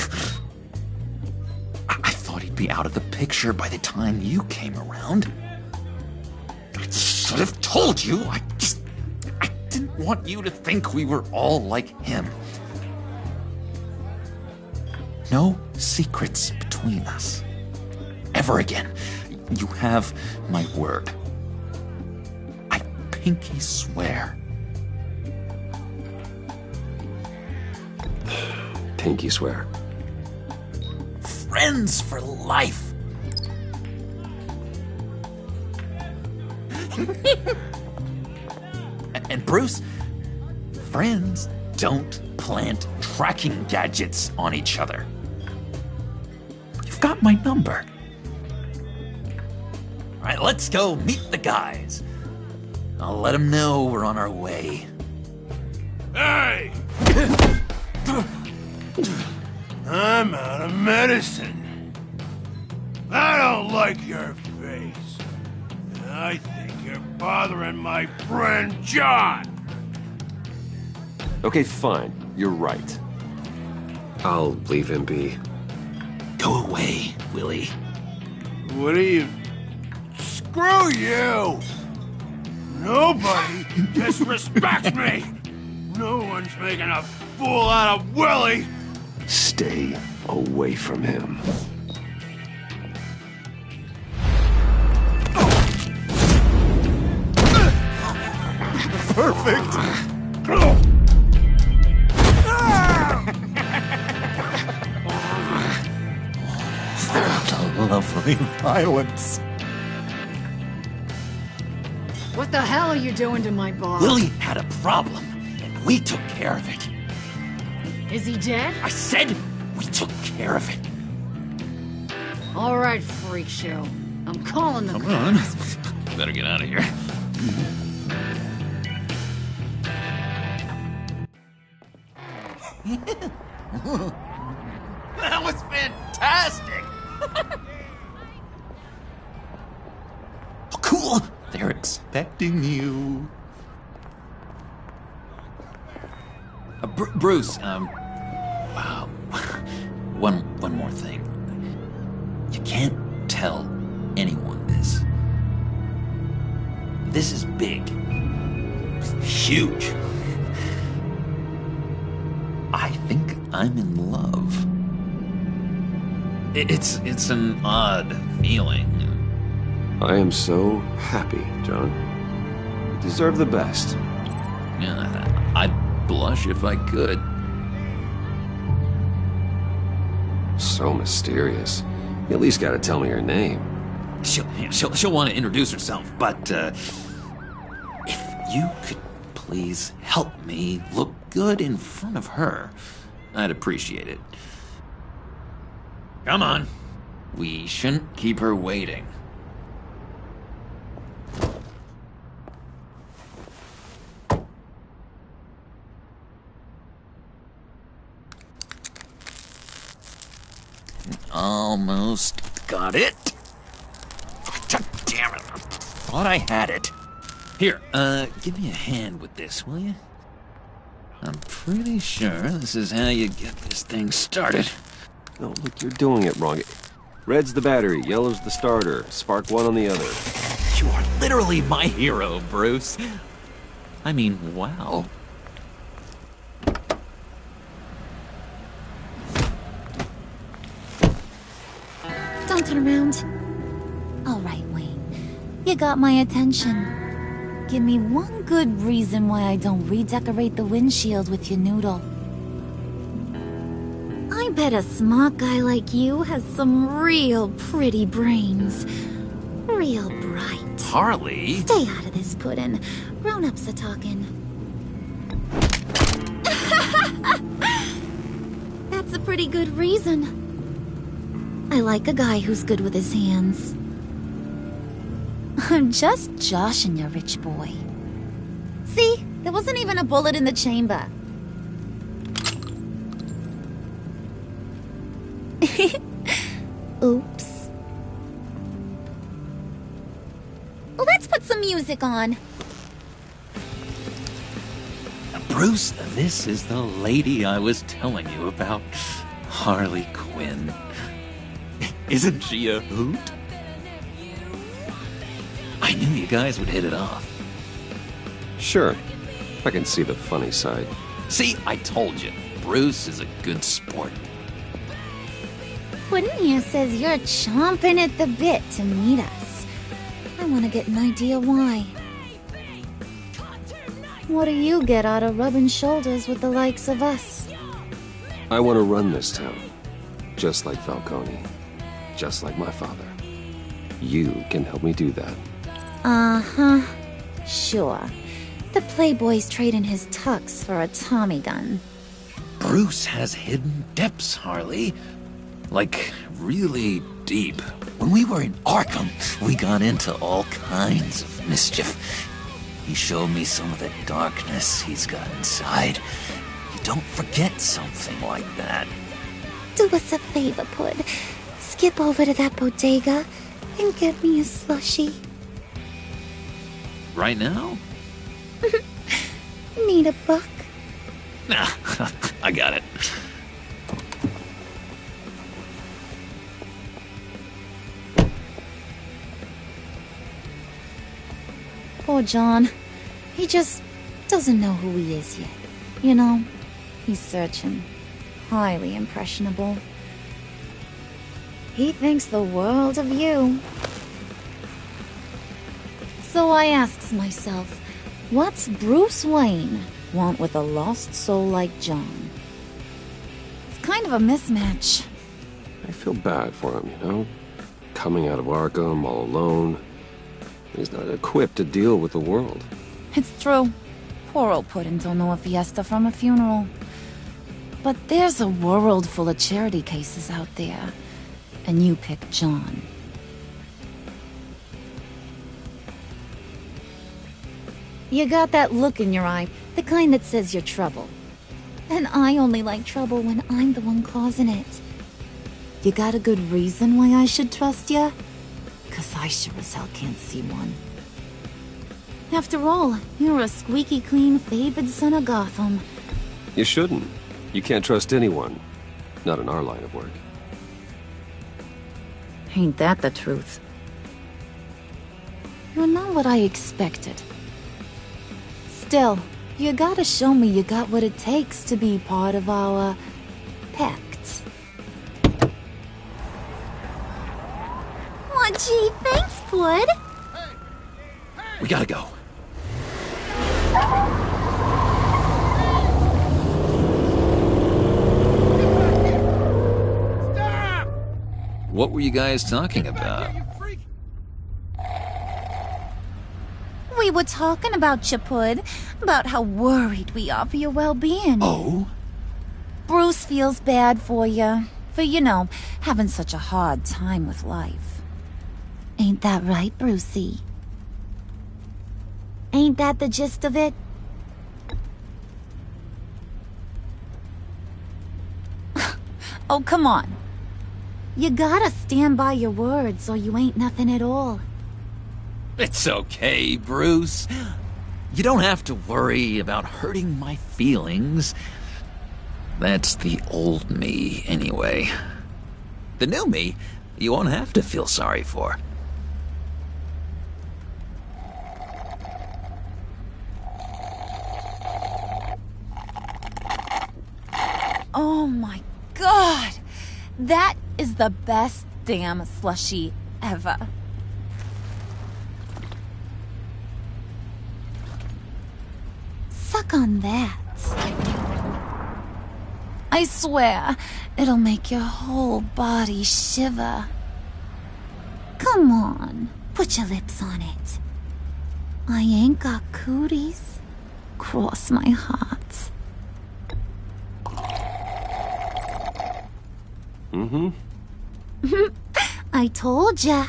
I thought he'd be out of the picture by the time you came around. I should have told you. I didn't want you to think we were all like him. No secrets between us. Ever again. You have my word. I pinky swear. Pinky swear. Friends for life. And Bruce, friends don't plant tracking gadgets on each other. You've got my number. All right, let's go meet the guys. I'll let them know we're on our way. Hey! I'm out of medicine. I don't like your face. I think you're bothering my friend John. Okay, fine. You're right. I'll leave him be. Go away, Willie. What are you... Screw you! Nobody disrespects me! No one's making a fool out of Willie! Stay away from him. Perfect! Lovely violence. What the hell are you doing to my bar? Willie had a problem, and we took care of it. Is he dead? I said we took care of it. All right, freak show. I'm calling the Come cops. on. Better get out of here. That was fantastic! Oh, cool! They're expecting you. Bruce, one more thing. You can't tell anyone this. This is big. Huge. I think I'm in love. It's an odd feeling. I am so happy, John. You deserve the best. Yeah, I'd blush if I could. So mysterious. You at least gotta tell me her name. She'll want to introduce herself, but if you could please help me look good in front of her, I'd appreciate it. Come on. We shouldn't keep her waiting. Almost got it. God damn it. I thought I had it. Here, give me a hand with this, will you? I'm pretty sure this is how you get this thing started. Oh, look, you're doing it wrong. Red's the battery, yellow's the starter. Spark one on the other. You are literally my hero, Bruce. I mean, wow. Don't turn around. All right, Wayne. You got my attention. Give me one good reason why I don't redecorate the windshield with your noodle. I bet a smart guy like you has some real pretty brains. Real bright. Harley? Stay out of this, Puddin'. Grown-ups are talking. That's a pretty good reason. I like a guy who's good with his hands. I'm just joshing you, rich boy. See? There wasn't even a bullet in the chamber. Oops. Let's put some music on. Bruce, this is the lady I was telling you about. Harley Quinn. Isn't she a hoot? I knew you guys would hit it off. Sure. I can see the funny side. See, I told you. Bruce is a good sport. Puddin' here says you're chomping at the bit to meet us. I want to get an idea why. What do you get out of rubbing shoulders with the likes of us? I want to run this town. Just like Falcone. Just like my father. You can help me do that. Uh-huh. Sure. The playboy's trading his tux for a Tommy gun. Bruce has hidden depths, Harley. Like, really deep. When we were in Arkham, we got into all kinds of mischief. He showed me some of the darkness he's got inside. You don't forget something like that. Do us a favor, Pud. Skip over to that bodega and get me a slushie. Right now? Need a buck? Nah, I got it. Poor John. He just doesn't know who he is yet. You know, he's searching. Highly impressionable. He thinks the world of you. So I asks myself, what's Bruce Wayne want with a lost soul like John? It's kind of a mismatch. I feel bad for him, you know? Coming out of Arkham all alone. He's not equipped to deal with the world. It's true. Poor old Puddin' don't know a fiesta from a funeral. But there's a world full of charity cases out there. And you pick John. You got that look in your eye, the kind that says you're trouble. And I only like trouble when I'm the one causing it. You got a good reason why I should trust you? 'Cause I sure as hell can't see one. After all, you're a squeaky clean favored son of Gotham. You shouldn't. You can't trust anyone. Not in our line of work. Ain't that the truth? You're not what I expected. Still, you gotta show me you got what it takes to be part of our pact. Aw, gee, thanks, Pud. We gotta go. Stop! What were you guys talking about? We were talking about you, Pud. About how worried we are for your well-being. Oh? Bruce feels bad for you. For, you know, having such a hard time with life. Ain't that right, Brucey? Ain't that the gist of it? Oh, come on. You gotta stand by your words or you ain't nothing at all. It's okay, Bruce. You don't have to worry about hurting my feelings. That's the old me, anyway. The new me, you won't have to feel sorry for. Oh my god! That is the best damn slushie ever. Suck on that. I swear, it'll make your whole body shiver. Come on, put your lips on it. I ain't got cooties. Cross my heart. Mm-hmm. I told ya.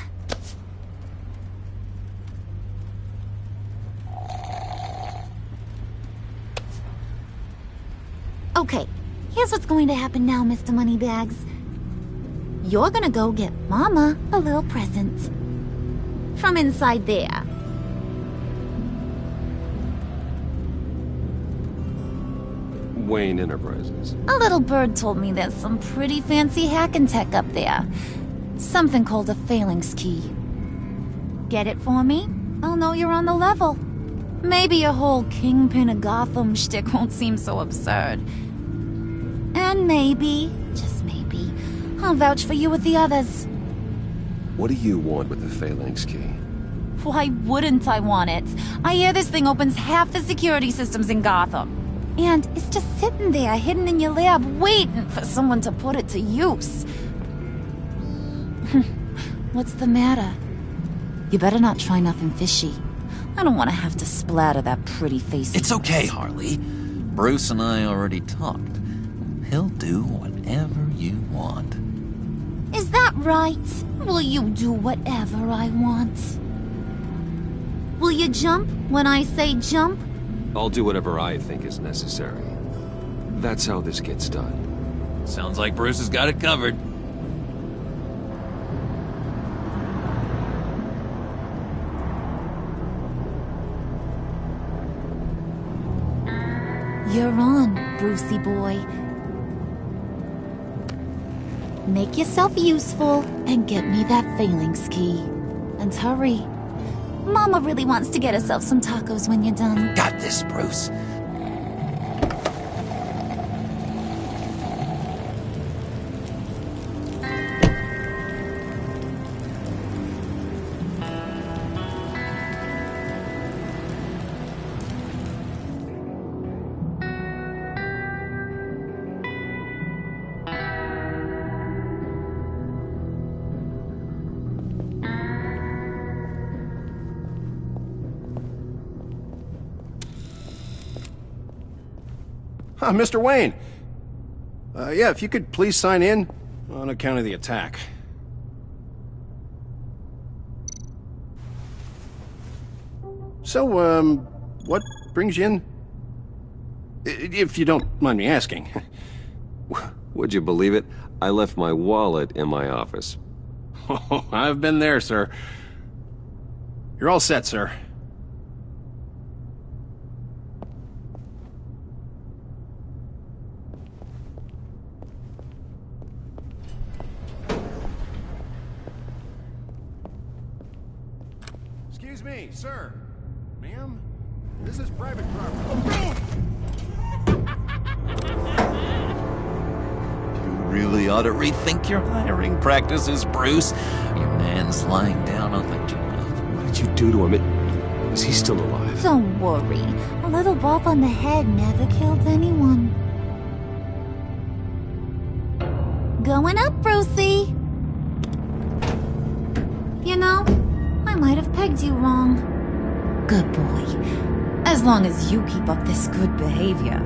Okay, here's what's going to happen now, Mr. Moneybags. You're gonna go get Mama a little present. From inside there. Wayne Enterprises. A little bird told me there's some pretty fancy hacking tech up there. Something called a phalanx key. Get it for me? I'll know you're on the level. Maybe your whole Kingpin of Gotham shtick won't seem so absurd. And maybe, just maybe, I'll vouch for you with the others. What do you want with the phalanx key? Why wouldn't I want it? I hear this thing opens half the security systems in Gotham. And it's just sitting there, hidden in your lab, waiting for someone to put it to use. What's the matter? You better not try nothing fishy. I don't want to have to splatter that pretty face. It's okay, Harley. Bruce and I already talked. He'll do whatever you want. Is that right? Will you do whatever I want? Will you jump when I say jump? I'll do whatever I think is necessary. That's how this gets done. Sounds like Bruce has got it covered. You're on, Brucey boy. Make yourself useful and get me that phalanx key. And hurry. Mama really wants to get herself some tacos when you're done. Got this, Bruce. Mr. Wayne. Yeah, if you could please sign in on account of the attack. So, what brings you in? If you don't mind me asking. Would you believe it? I left my wallet in my office. Oh, I've been there, sir. You're all set, sir. Excuse me, sir. Ma'am? This is private property. You really ought to rethink your hiring practices, Bruce. Your man's lying down on the job. What did you do to him? Is he still alive? Don't worry. A little bump on the head never killed anyone. Going up, Brucey. You know, I might have pegged you wrong. Good boy. As long as you keep up this good behavior.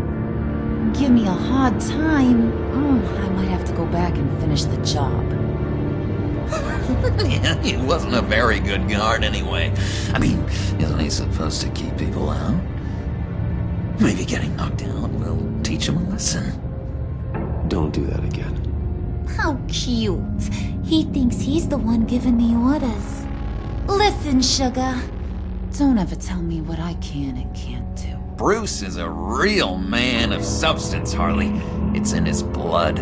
Give me a hard time, I might have to go back and finish the job. Yeah, he wasn't a very good guard anyway. I mean, isn't he supposed to keep people out? Maybe getting knocked out will teach him a lesson. Don't do that again. How cute. He thinks he's the one giving the orders. Listen, sugar. Don't ever tell me what I can and can't do. Bruce is a real man of substance, Harley. It's in his blood.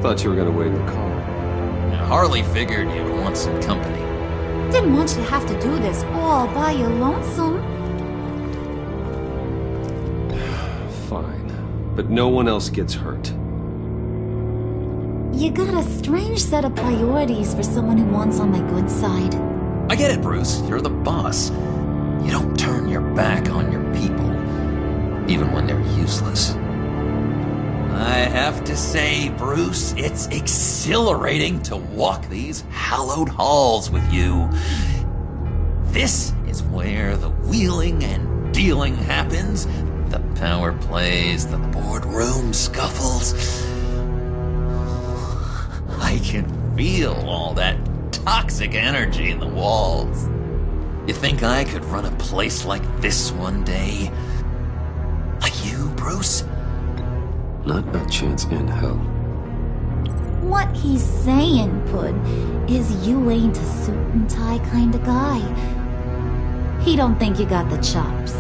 Thought you were gonna wait in the car. Now, Harley figured you'd want some company. Didn't want you to have to do this all by your lonesome. Fine. But no one else gets hurt. You got a strange set of priorities for someone who wants on my good side. I get it, Bruce. You're the boss. You don't turn your back on your people, even when they're useless. I have to say, Bruce, it's exhilarating to walk these hallowed halls with you. This is where the wheeling and dealing happens, the power plays, the boardroom scuffles. I can feel all that toxic energy in the walls. You think I could run a place like this one day? Like you, Bruce? Not a chance in hell. What he's saying, Pud, is you ain't a suit and tie kind of guy. He don't think you got the chops.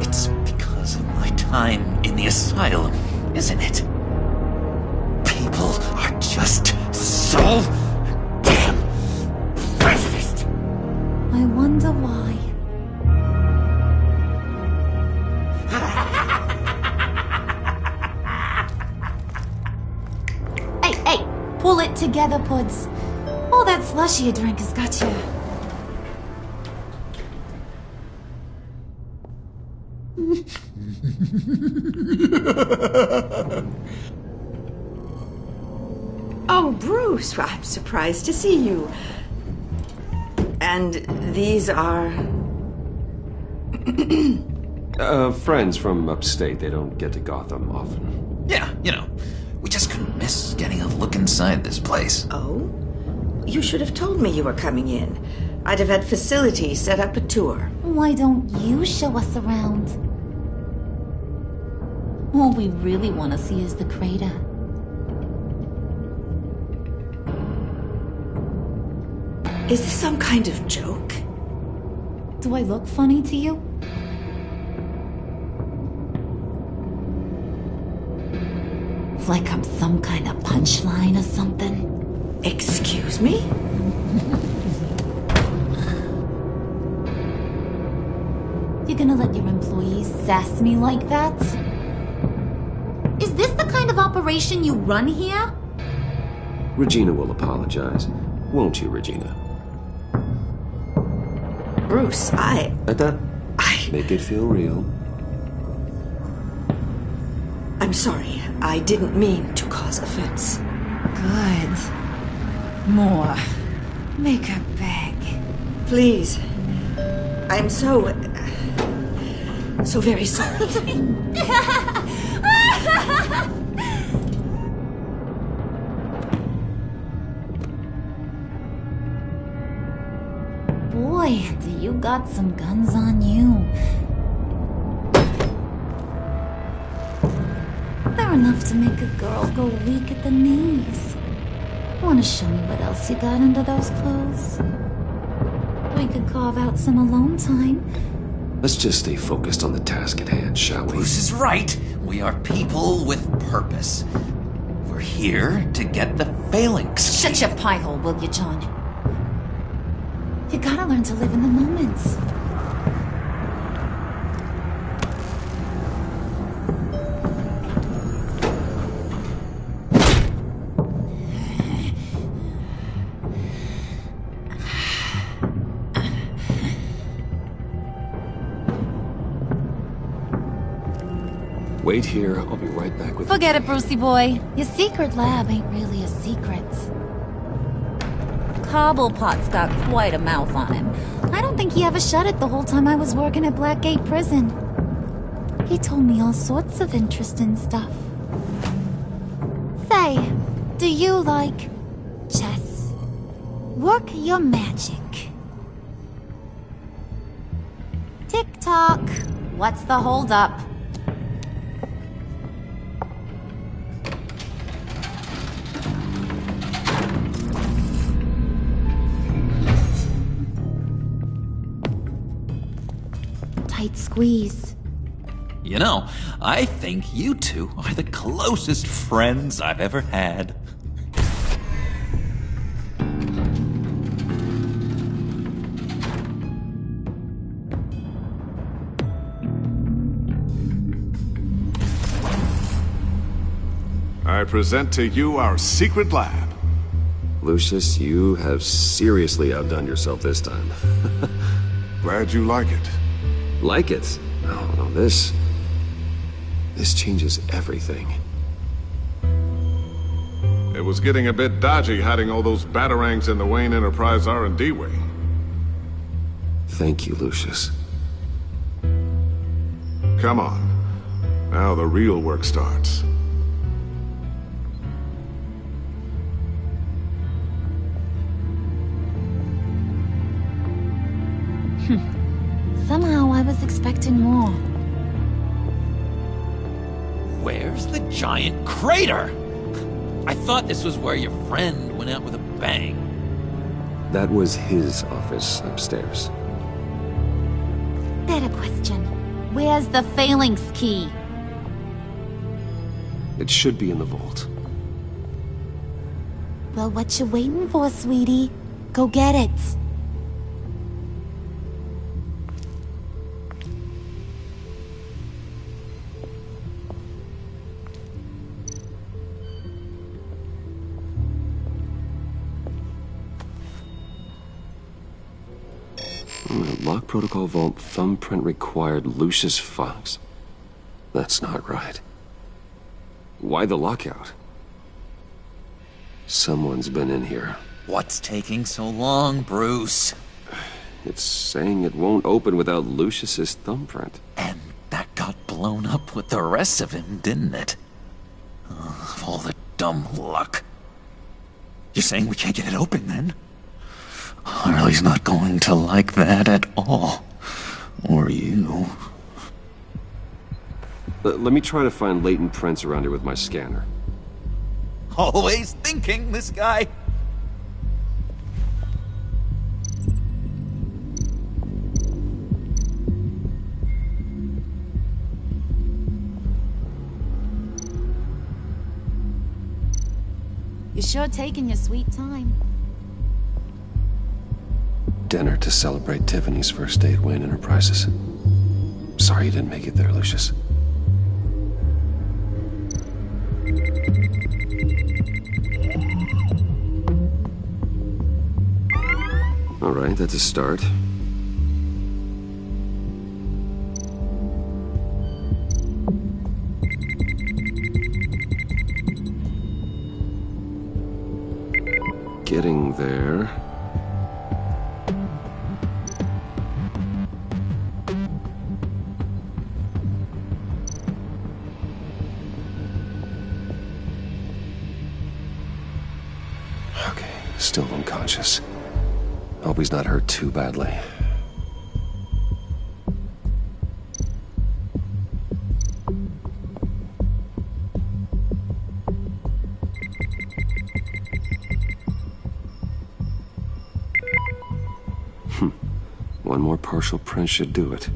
It's because of my time in the asylum, isn't it? People are just so damn prejudiced. I wonder why. Hey, pull it together, Puds. All that slushy you drank has got you. Oh, Bruce, I'm surprised to see you. And these are... Friends from upstate. They don't get to Gotham often. Yeah, you know, we just couldn't miss getting a look inside this place. Oh? You should have told me you were coming in. I'd have had facilities set up a tour. Why don't you show us around? All we really want to see is the crater. Is this some kind of joke? Do I look funny to you? Like I'm some kind of punchline or something? Excuse me? You gonna let your employees sass me like that? Is this the kind of operation you run here? Regina will apologize. Won't you, Regina? Bruce, Make it feel real. I'm sorry. I didn't mean to cause offense. Good. More. Make her beg. Please. I'm so very sorry. Boy, do you got some guns on you. They're enough to make a girl go weak at the knees. Wanna show me what else you got under those clothes? We could carve out some alone time. Let's just stay focused on the task at hand, shall we? Bruce is right. We are people with purpose. We're here to get the phalanx. Shut your pie hole, will you, John? You gotta learn to live in the moment. Wait here. I'll be right back with Forget it, Brucey boy. Your secret lab ain't really a secret. Cobblepot's got quite a mouth on him. I don't think he ever shut it the whole time I was working at Blackgate Prison. He told me all sorts of interesting stuff. Say, do you like chess? Work your magic. Tick-tock. What's the holdup? Tight squeeze. You know, I think you two are the closest friends I've ever had. I present to you our secret lab. Lucius, you have seriously outdone yourself this time. Glad you like it. Like it? No, this changes everything. It was getting a bit dodgy hiding all those batarangs in the Wayne Enterprise R&D wing. Thank you, Lucius. Come on. Now the real work starts. Somehow I was expecting more. Where's the giant crater? I thought this was where your friend went out with a bang. That was his office upstairs. Better question. Where's the phalanx key? It should be in the vault. Well, what you waiting for, sweetie? Go get it. Lock protocol vault thumbprint required Lucius Fox. That's not right. Why the lockout? Someone's been in here. What's taking so long, Bruce? It's saying it won't open without Lucius's thumbprint. And that got blown up with the rest of him, didn't it? All the dumb luck. You're saying we can't get it open, then? Harley's not going to like that at all. Or you. Let me try to find latent prints around here with my scanner. Always thinking, this guy. You're sure taking your sweet time. Dinner to celebrate Tiffany's first day at Wayne Enterprises. Sorry you didn't make it there, Lucius. All right, that's a start. Getting there. Okay, still unconscious. Hope he's not hurt too badly. One more partial print should do it.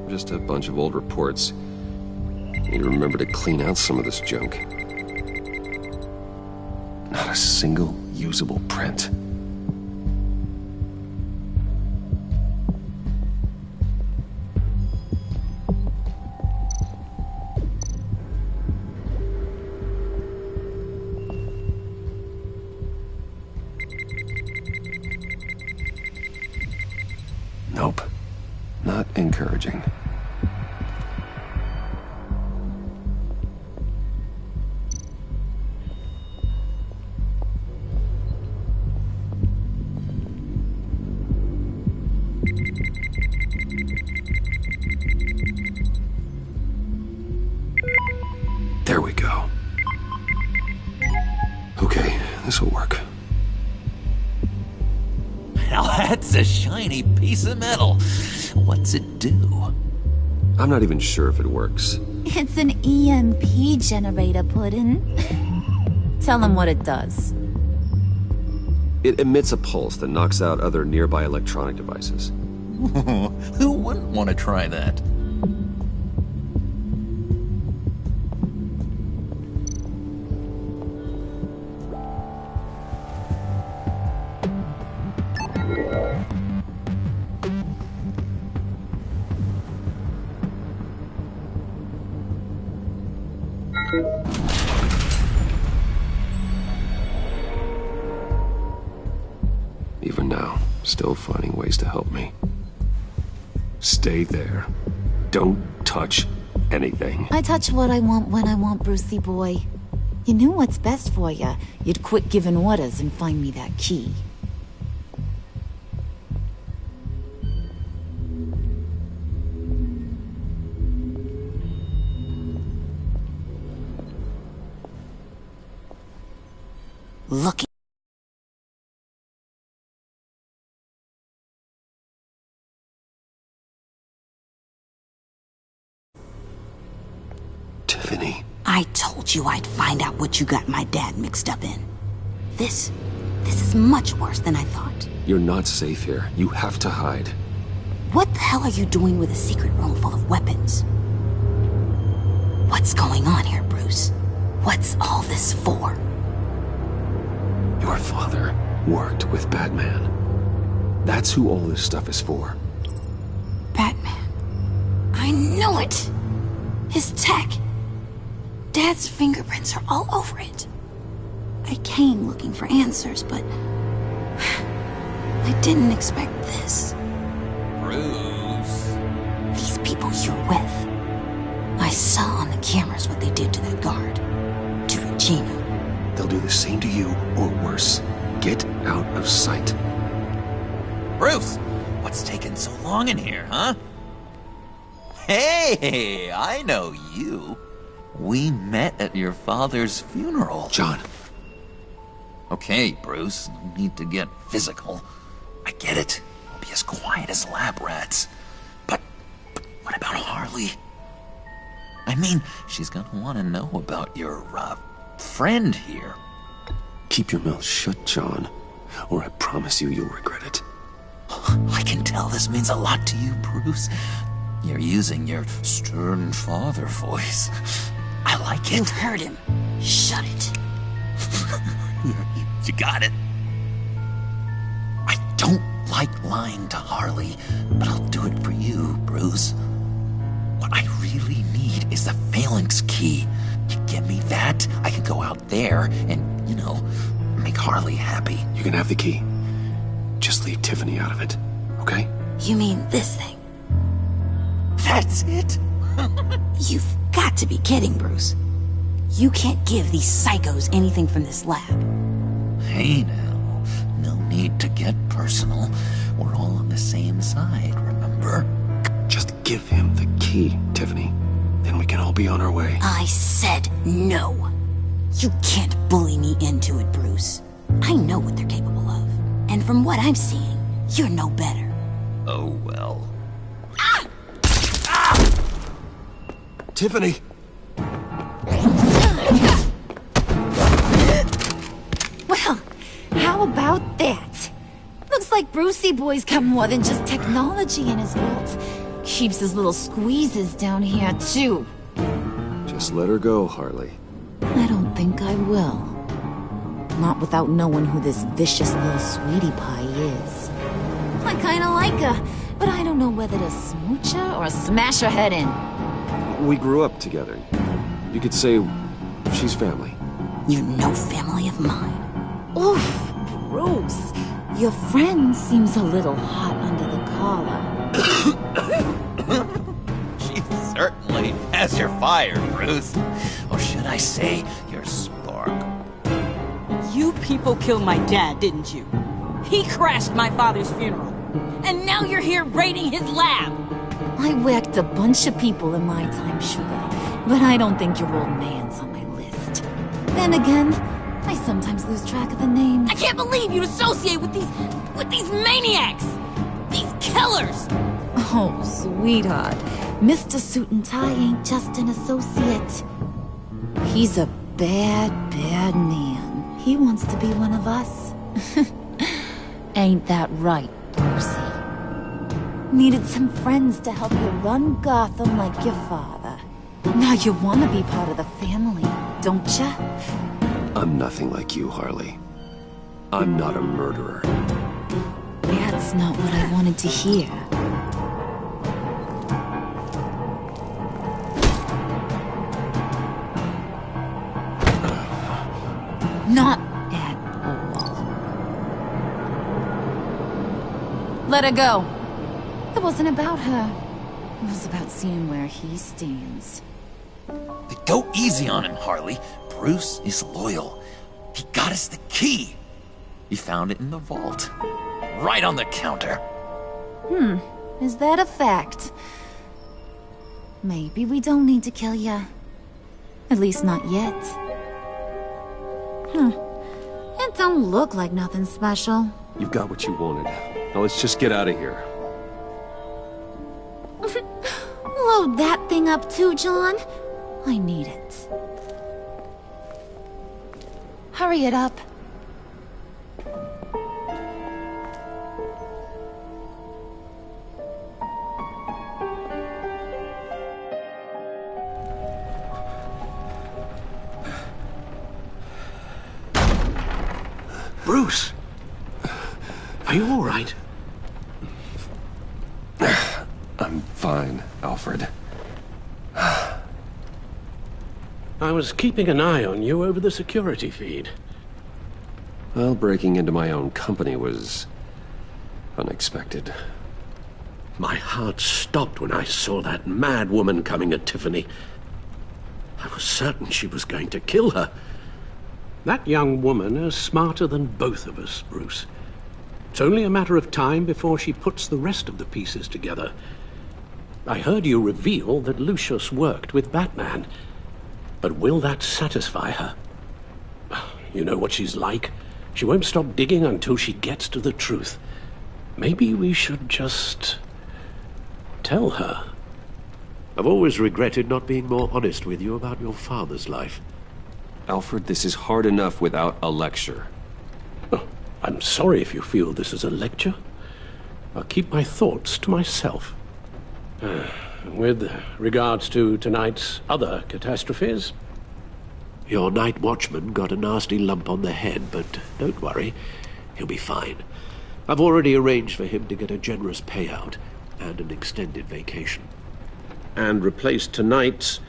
Just a bunch of old reports. Need to remember to clean out some of this junk. Not a single usable print. Nope. Not encouraging. There we go. Okay, this will work. Now that's a shiny piece of metal. What's it do? I'm not even sure if it works. It's an EMP generator, Puddin'. Tell him what it does. It emits a pulse that knocks out other nearby electronic devices. Who wouldn't want to try that? Even now, Still finding ways to help me. Stay there. Don't touch anything. I touch what I want when I want, Brucey boy. You knew what's best for you. You'd quit giving orders and find me that key. Look. Tiffany. I told you I'd find out what you got my dad mixed up in. This is much worse than I thought. You're not safe here. You have to hide. What the hell are you doing with a secret room full of weapons? What's going on here, Bruce? What's all this for? Your father worked with Batman. That's who all this stuff is for. Batman. I knew it! His tech. Dad's fingerprints are all over it. I came looking for answers, but I didn't expect this. Bruce. These people you're with. I saw on the cameras what they did to that guard. To Regina. They'll do the same to you, or worse. Get out of sight. Bruce, what's taking so long in here, huh? Hey, I know you. We met at your father's funeral. John. Okay, Bruce, no need to get physical. I get it. We'll be as quiet as lab rats. But what about Harley? I mean, she's gonna want to know about your, friend here. Keep your mouth shut, John, or I promise you'll regret it. I can tell this means a lot to you, Bruce. You're using your stern father voice. I like it. You heard him. Shut it. You got it. I don't like lying to Harley, but I'll do it for you, Bruce. What I really need is the phalanx key. You give me that, I can go out there and, you know, make Harley happy. You can have the key. Just leave Tiffany out of it, okay? You mean this thing? That's it? You've got to be kidding, Bruce. You can't give these psychos anything from this lab. Hey now, no need to get personal. We're all on the same side, remember? Just give him the key, Tiffany. Then we can all be on our way. I said no. You can't bully me into it, Bruce. I know what they're capable of. And from what I'm seeing, you're no better. Oh, well. Ah! Tiffany! Well, how about that? Looks like Brucey boy's got more than just technology in his vault. Keeps his little squeezes down here, too. Just let her go, Harley. I don't think I will. Not without knowing who this vicious little sweetie pie is. I kinda like her, but I don't know whether to smooch her or smash her head in. We grew up together. You could say she's family. You're no family of mine. Oof, Bruce. Your friend seems a little hot under the collar. She certainly has your fire, Bruce. Or should I say, your spark. You people killed my dad, didn't you? He crashed my father's funeral. And now you're here raiding his lab. I whacked a bunch of people in my time, sugar. But I don't think your old man's on my list. Then again, I sometimes lose track of the names. I can't believe you'd associate with these maniacs! These killers! Oh, sweetheart. Mr. Suit and Tie ain't just an associate. He's a bad, bad man. He wants to be one of us. Ain't that right, Brucey? Needed some friends to help you run Gotham like your father. Now you want to be part of the family, don't ya? I'm nothing like you, Harley. I'm not a murderer. That's not what I wanted to hear. Not at all. Let her go. It wasn't about her. It was about seeing where he stands. Go easy on him, Harley. Bruce is loyal. He got us the key. He found it in the vault. Right on the counter. Is that a fact? Maybe we don't need to kill ya. At least not yet. It don't look like nothing special. You've got what you wanted. Now let's just get out of here. Load that thing up too, John. I need it. Hurry it up. Bruce! Are you all right? I'm fine, Alfred. I was keeping an eye on you over the security feed. Well, breaking into my own company was unexpected. My heart stopped when I saw that mad woman coming at Tiffany. I was certain she was going to kill her. That young woman is smarter than both of us, Bruce. It's only a matter of time before she puts the rest of the pieces together. I heard you reveal that Lucius worked with Batman. But will that satisfy her? You know what she's like. She won't stop digging until she gets to the truth. Maybe we should just tell her. I've always regretted not being more honest with you about your father's life. Alfred, this is hard enough without a lecture. Oh, I'm sorry if you feel this is a lecture. I'll keep my thoughts to myself. With regards to tonight's other catastrophes, your night watchman got a nasty lump on the head, but don't worry, he'll be fine. I've already arranged for him to get a generous payout and an extended vacation. And replaced tonight's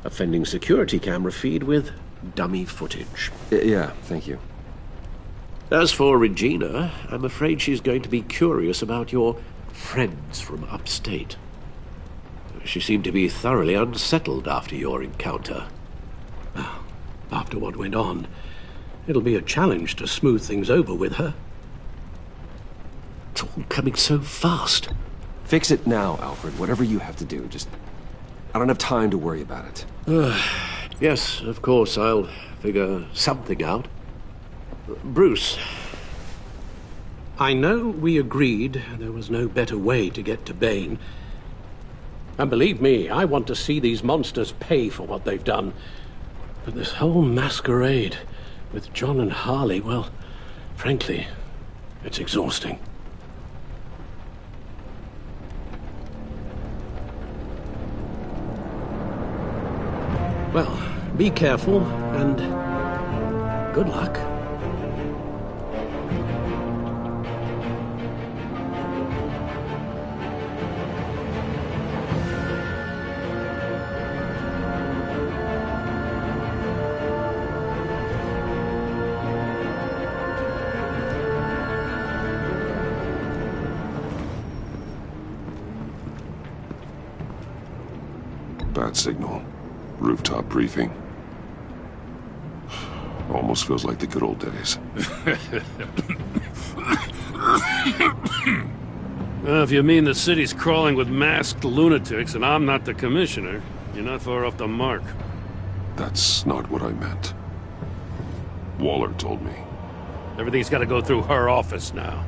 offending security camera feed with dummy footage. Yeah, thank you. As for Regina, I'm afraid she's going to be curious about your friends from upstate. She seemed to be thoroughly unsettled after your encounter. Well, after what went on, it'll be a challenge to smooth things over with her. It's all coming so fast. Fix it now, Alfred. Whatever you have to do. Just... I don't have time to worry about it. Yes, of course, I'll figure something out. Bruce, I know we agreed there was no better way to get to Bane. And believe me, I want to see these monsters pay for what they've done. But this whole masquerade with John and Harley, well, frankly, it's exhausting. Well, be careful, and good luck. Bad signal. Rooftop briefing. Almost feels like the good old days. Well, if you mean the city's crawling with masked lunatics and I'm not the commissioner, you're not far off the mark. That's not what I meant. Waller told me. Everything's got to go through her office now.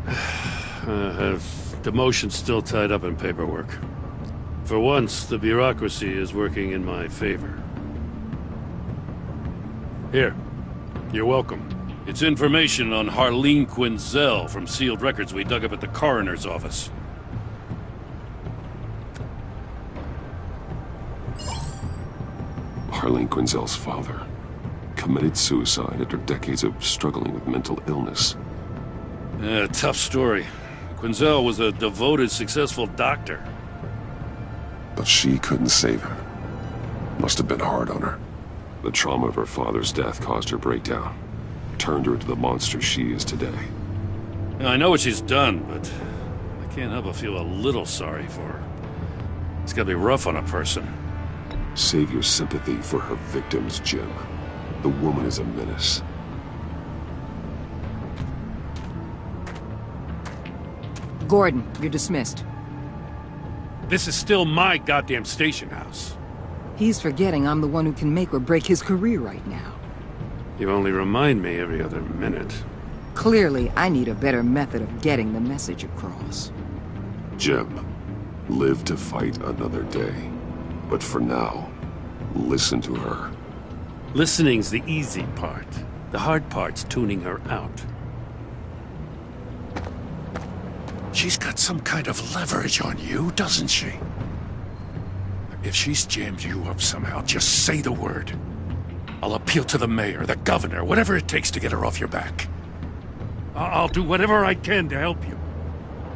Have demotion still tied up in paperwork. For once, the bureaucracy is working in my favor. Here. You're welcome. It's information on Harleen Quinzel from sealed records we dug up at the coroner's office. Harleen Quinzel's father committed suicide after decades of struggling with mental illness. Yeah, tough story. Quinzel was a devoted, successful doctor. But she couldn't save him. Must have been hard on her. The trauma of her father's death caused her breakdown. Turned her into the monster she is today. I know what she's done, but I can't help but feel a little sorry for her. It's gotta be rough on a person. Save your sympathy for her victims, Jim. The woman is a menace. Gordon, you're dismissed. This is still my goddamn station house. He's forgetting I'm the one who can make or break his career right now. You only remind me every other minute. Clearly, I need a better method of getting the message across. Jim, live to fight another day. But for now, listen to her. Listening's the easy part. The hard part's tuning her out. She's got some kind of leverage on you, doesn't she? If she's jammed you up somehow, just say the word. I'll appeal to the mayor, the governor, whatever it takes to get her off your back. I'll do whatever I can to help you.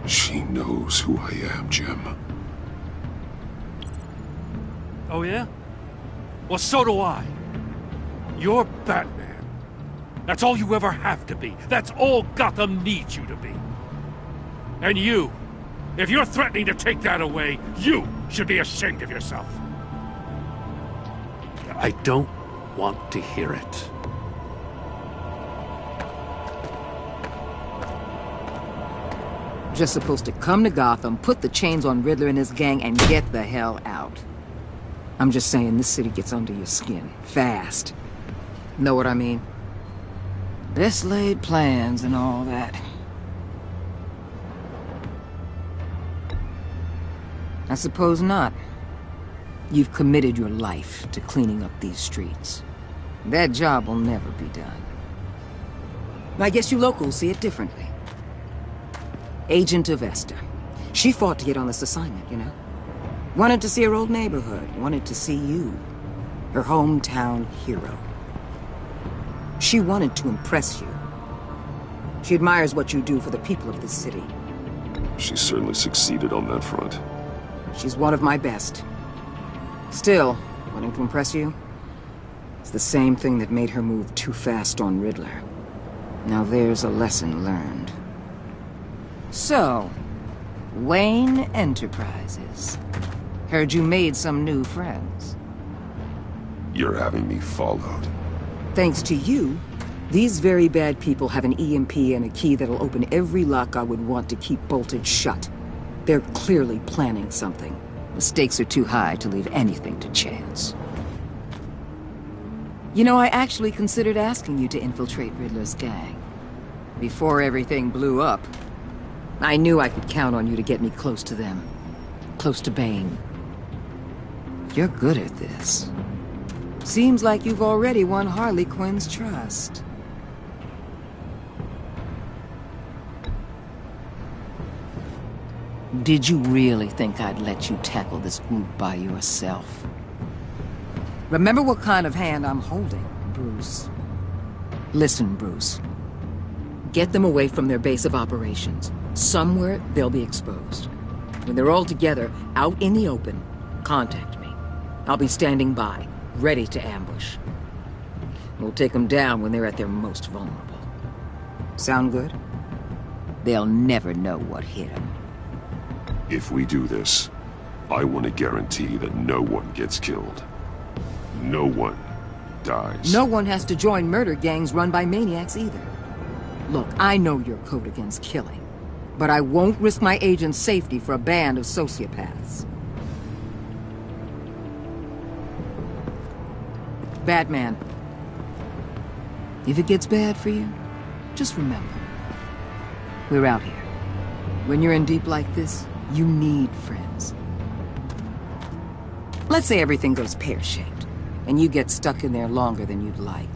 She knows who I am, Jim. Oh, yeah? Well, so do I. You're Batman. That's all you ever have to be. That's all Gotham needs you to be. And you, if you're threatening to take that away, you should be ashamed of yourself. I don't want to hear it. Just supposed to come to Gotham, put the chains on Riddler and his gang, and get the hell out. I'm just saying, this city gets under your skin. Fast. Know what I mean? Best laid plans and all that. I suppose not. You've committed your life to cleaning up these streets. That job will never be done. I guess you locals see it differently. Agent of Esther. She fought to get on this assignment, you know? Wanted to see her old neighborhood. Wanted to see you. Her hometown hero. She wanted to impress you. She admires what you do for the people of this city. She certainly succeeded on that front. She's one of my best. Still, wanting to impress you? It's the same thing that made her move too fast on Riddler. Now there's a lesson learned. So, Wayne Enterprises. Heard you made some new friends. You're having me followed. Thanks to you, these very bad people have an EMP and a key that'll open every lock I would want to keep bolted shut. They're clearly planning something. The stakes are too high to leave anything to chance. You know, I actually considered asking you to infiltrate Riddler's gang. Before everything blew up, I knew I could count on you to get me close to them. Close to Bane. You're good at this. Seems like you've already won Harley Quinn's trust. Did you really think I'd let you tackle this group by yourself? Remember what kind of hand I'm holding, Bruce. Listen, Bruce. Get them away from their base of operations. Somewhere they'll be exposed. When they're all together, out in the open, contact me. I'll be standing by, ready to ambush. We'll take them down when they're at their most vulnerable. Sound good? They'll never know what hit them. If we do this, I want to guarantee that no one gets killed. No one dies. No one has to join murder gangs run by maniacs either. Look, I know your code against killing, but I won't risk my agent's safety for a band of sociopaths. Batman, if it gets bad for you, just remember, we're out here. When you're in deep like this, you need friends. Let's say everything goes pear-shaped, and you get stuck in there longer than you'd like.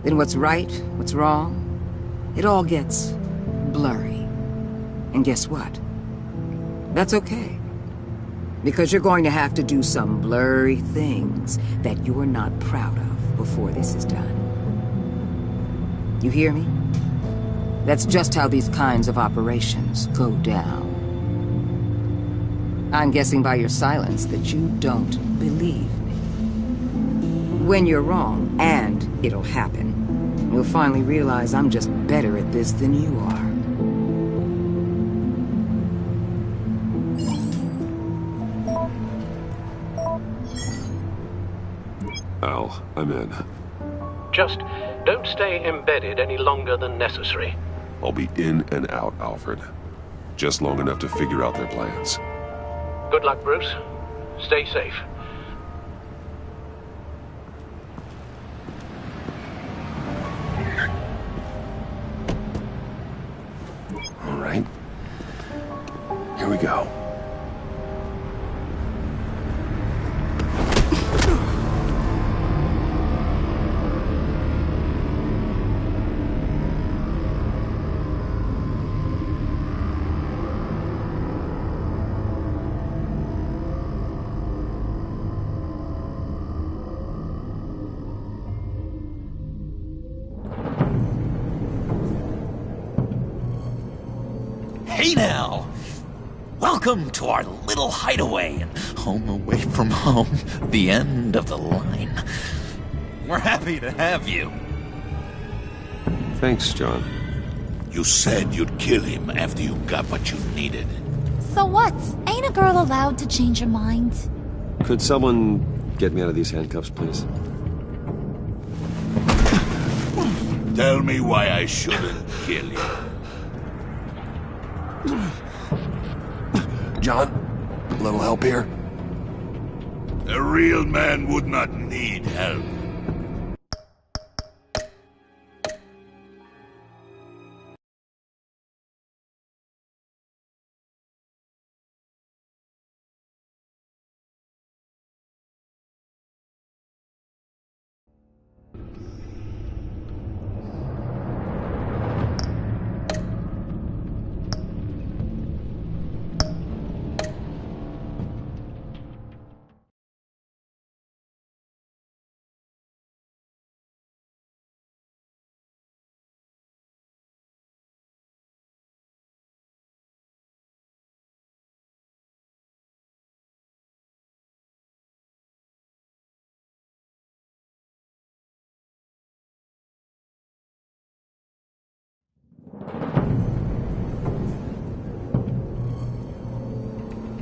Then what's right, what's wrong, it all gets blurry. And guess what? That's okay. Because you're going to have to do some blurry things that you're not proud of before this is done. You hear me? That's just how these kinds of operations go down. I'm guessing by your silence that you don't believe me. When you're wrong, and it'll happen, you'll finally realize I'm just better at this than you are. Al, I'm in. Just don't stay embedded any longer than necessary. I'll be in and out, Alfred. Just long enough to figure out their plans. Good luck, Bruce. Stay safe. All right. Here we go. Hey now! Welcome to our little hideaway and home away from home, the end of the line. We're happy to have you. Thanks, John. You said you'd kill him after you got what you needed. So what? Ain't a girl allowed to change her mind? Could someone get me out of these handcuffs, please? Tell me why I shouldn't kill you. John, a little help here? A real man would not need help.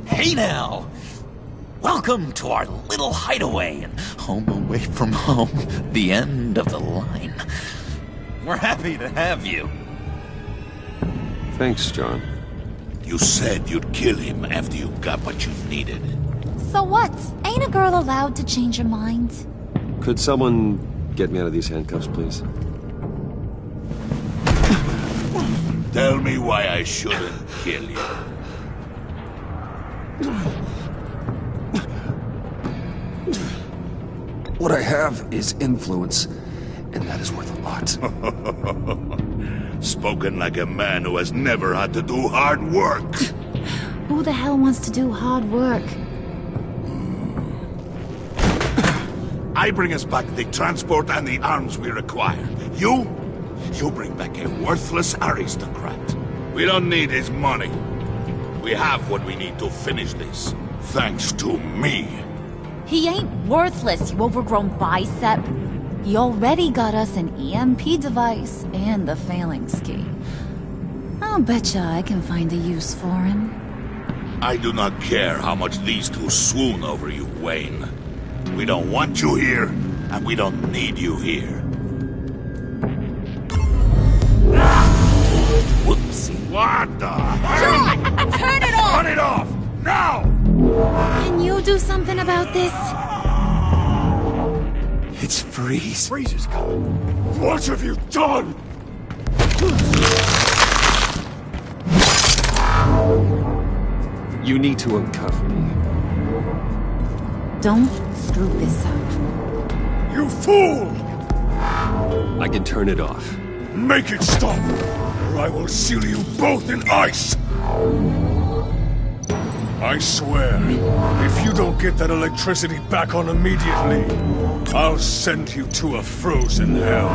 Hey now! Welcome to our little hideaway and home away from home, the end of the line. We're happy to have you. Thanks, John. You said you'd kill him after you got what you needed. So what? Ain't a girl allowed to change her mind? Could someone get me out of these handcuffs, please? Tell me why I shouldn't kill you. What I have is influence, and that is worth a lot. Spoken like a man who has never had to do hard work. Who the hell wants to do hard work? I bring us back the transport and the arms we require. You bring back a worthless aristocrat. We don't need his money. We have what we need to finish this, thanks to me. He ain't worthless, you overgrown bicep. He already got us an EMP device and the phalanx key. I'll betcha I can find a use for him. I do not care how much these two swoon over you, Wayne. We don't want you here, and we don't need you here. Whoopsie. What the hell? John! Turn it off! Turn it off! Now! Can you do something about this? It's Freeze. Freeze is coming. What have you done? You need to uncuff me. Don't screw this up. You fool! I can turn it off. Make it stop, or I will seal you both in ice! I swear, if you don't get that electricity back on immediately, I'll send you to a frozen hell.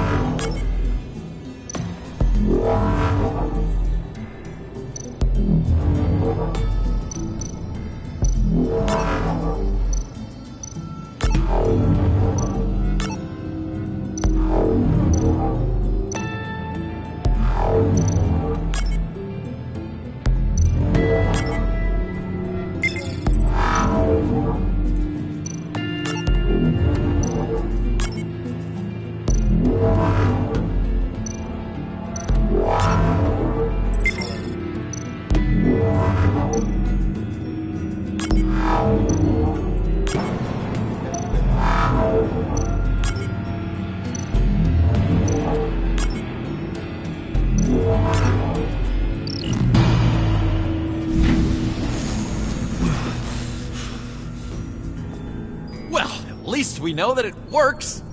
Well, at least we know that it works.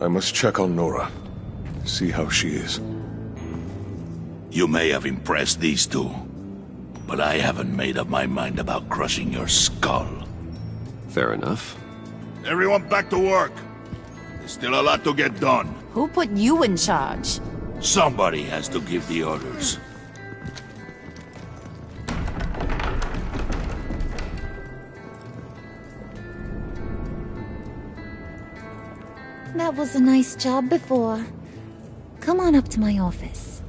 I must check on Nora. See how she is. You may have impressed these two, but I haven't made up my mind about crushing your skull. Fair enough. Everyone back to work. There's still a lot to get done. Who put you in charge? Somebody has to give the orders. That was a nice job before. Come on up to my office.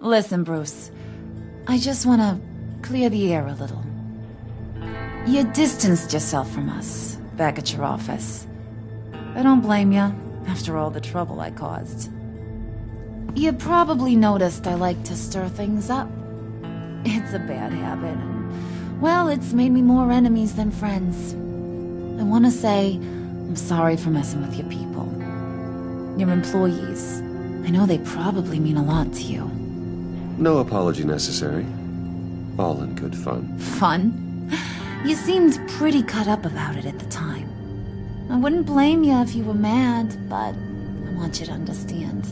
Listen, Bruce. I just want to clear the air a little. You distanced yourself from us back at your office. I don't blame you, after all the trouble I caused. You probably noticed I like to stir things up. It's a bad habit, and, well, it's made me more enemies than friends. I want to say I'm sorry for messing with your people. Your employees. I know they probably mean a lot to you. No apology necessary. All in good fun. Fun? You seemed pretty cut up about it at the time. I wouldn't blame you if you were mad, but I want you to understand.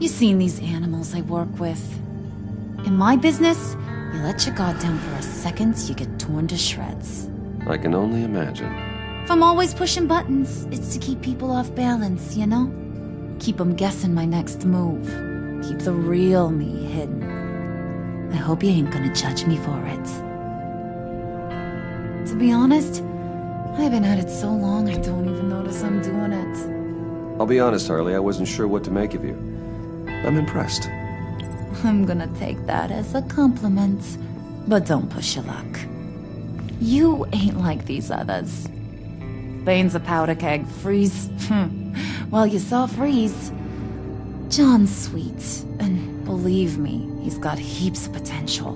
You've seen these animals I work with. In my business, you let your guard down for a second, you get torn to shreds. I can only imagine. If I'm always pushing buttons, it's to keep people off balance, you know? Keep them guessing my next move. Keep the real me hidden. I hope you ain't gonna judge me for it. To be honest, I've been at it so long I don't even notice I'm doing it. I'll be honest, Harley, I wasn't sure what to make of you. I'm impressed. I'm gonna take that as a compliment. But don't push your luck. You ain't like these others. Bane's a powder keg. Freeze. Well, you saw Freeze. John's sweet, and believe me, he's got heaps of potential.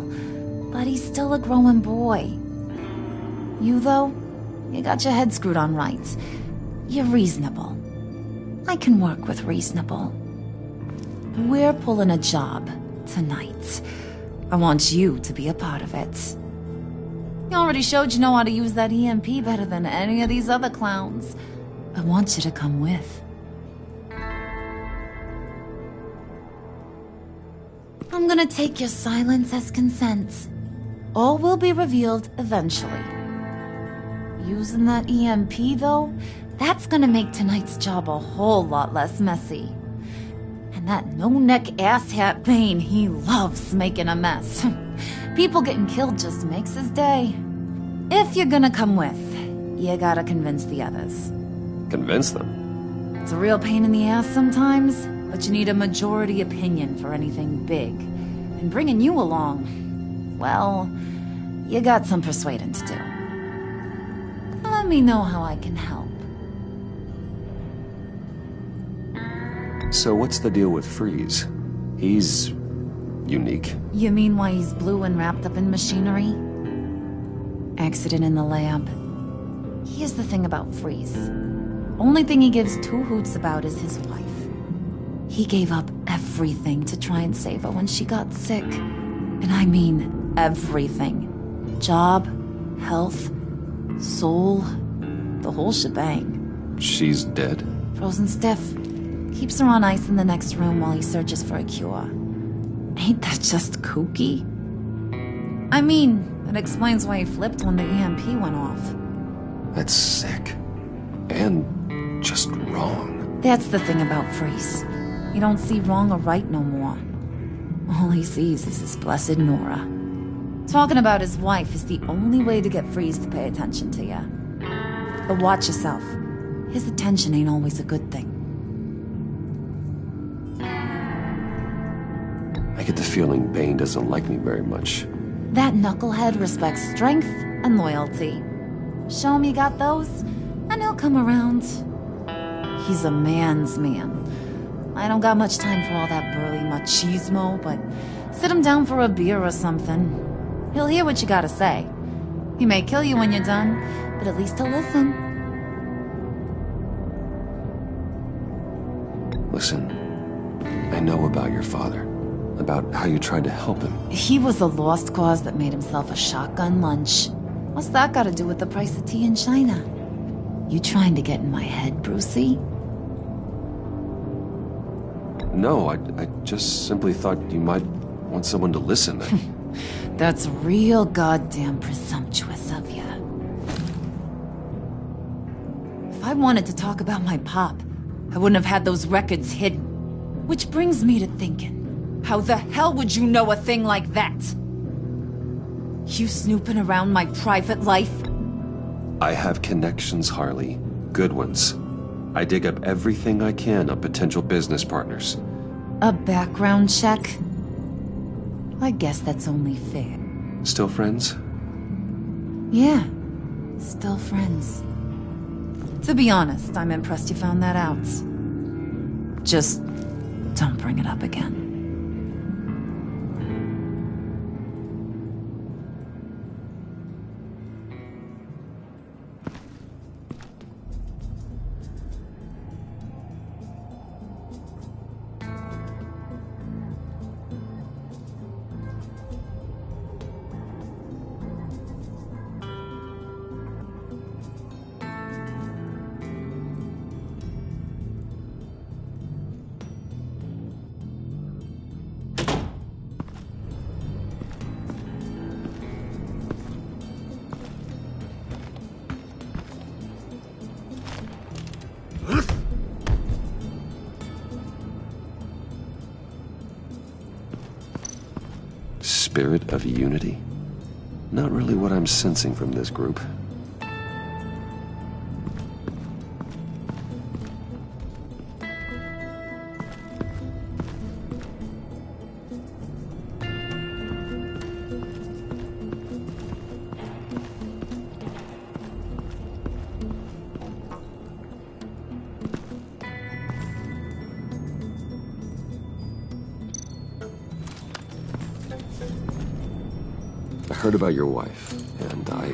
But he's still a growing boy. You, though, you got your head screwed on right. You're reasonable. I can work with reasonable. We're pulling a job tonight. I want you to be a part of it. You already showed you know how to use that EMP better than any of these other clowns. I want you to come with. I'm gonna take your silence as consent. All will be revealed eventually. Using that EMP, though, that's gonna make tonight's job a whole lot less messy. And that no-neck asshat Bane, he loves making a mess. People getting killed just makes his day. If you're gonna come with, you gotta convince the others. Convince them? It's a real pain in the ass sometimes, but you need a majority opinion for anything big. And bringing you along, well, you got some persuading to do. Let me know how I can help. So what's the deal with Freeze? He's unique. You mean why he's blue and wrapped up in machinery? Accident in the lab. Here's the thing about Freeze. Only thing he gives two hoots about is his wife. He gave up everything to try and save her when she got sick. And I mean everything. Job, health, soul, the whole shebang. She's dead? Frozen stiff. Keeps her on ice in the next room while he searches for a cure. Ain't that just kooky? I mean, it explains why he flipped when the EMP went off. That's sick. And just wrong. That's the thing about Freeze. He don't see wrong or right no more. All he sees is his blessed Nora. Talking about his wife is the only way to get Freeze to pay attention to you. But watch yourself. His attention ain't always a good thing. I get the feeling Bane doesn't like me very much. That knucklehead respects strength and loyalty. Show him you got those, and he'll come around. He's a man's man. I don't got much time for all that burly machismo, but sit him down for a beer or something. He'll hear what you gotta say. He may kill you when you're done, but at least he'll listen. Listen, I know about your father. About how you tried to help him. He was a lost cause that made himself a shotgun lunch. What's that got to do with the price of tea in China? You trying to get in my head, Brucey? No, I just simply thought you might want someone to listen. That's real goddamn presumptuous of you. If I wanted to talk about my pop, I wouldn't have had those records hidden. Which brings me to thinking. How the hell would you know a thing like that? You snooping around my private life? I have connections, Harley. Good ones. I dig up everything I can on potential business partners. A background check? I guess that's only fair. Still friends? Yeah, still friends. To be honest, I'm impressed you found that out. Just don't bring it up again. Spirit of unity? Not really what I'm sensing from this group. I heard about your wife, and I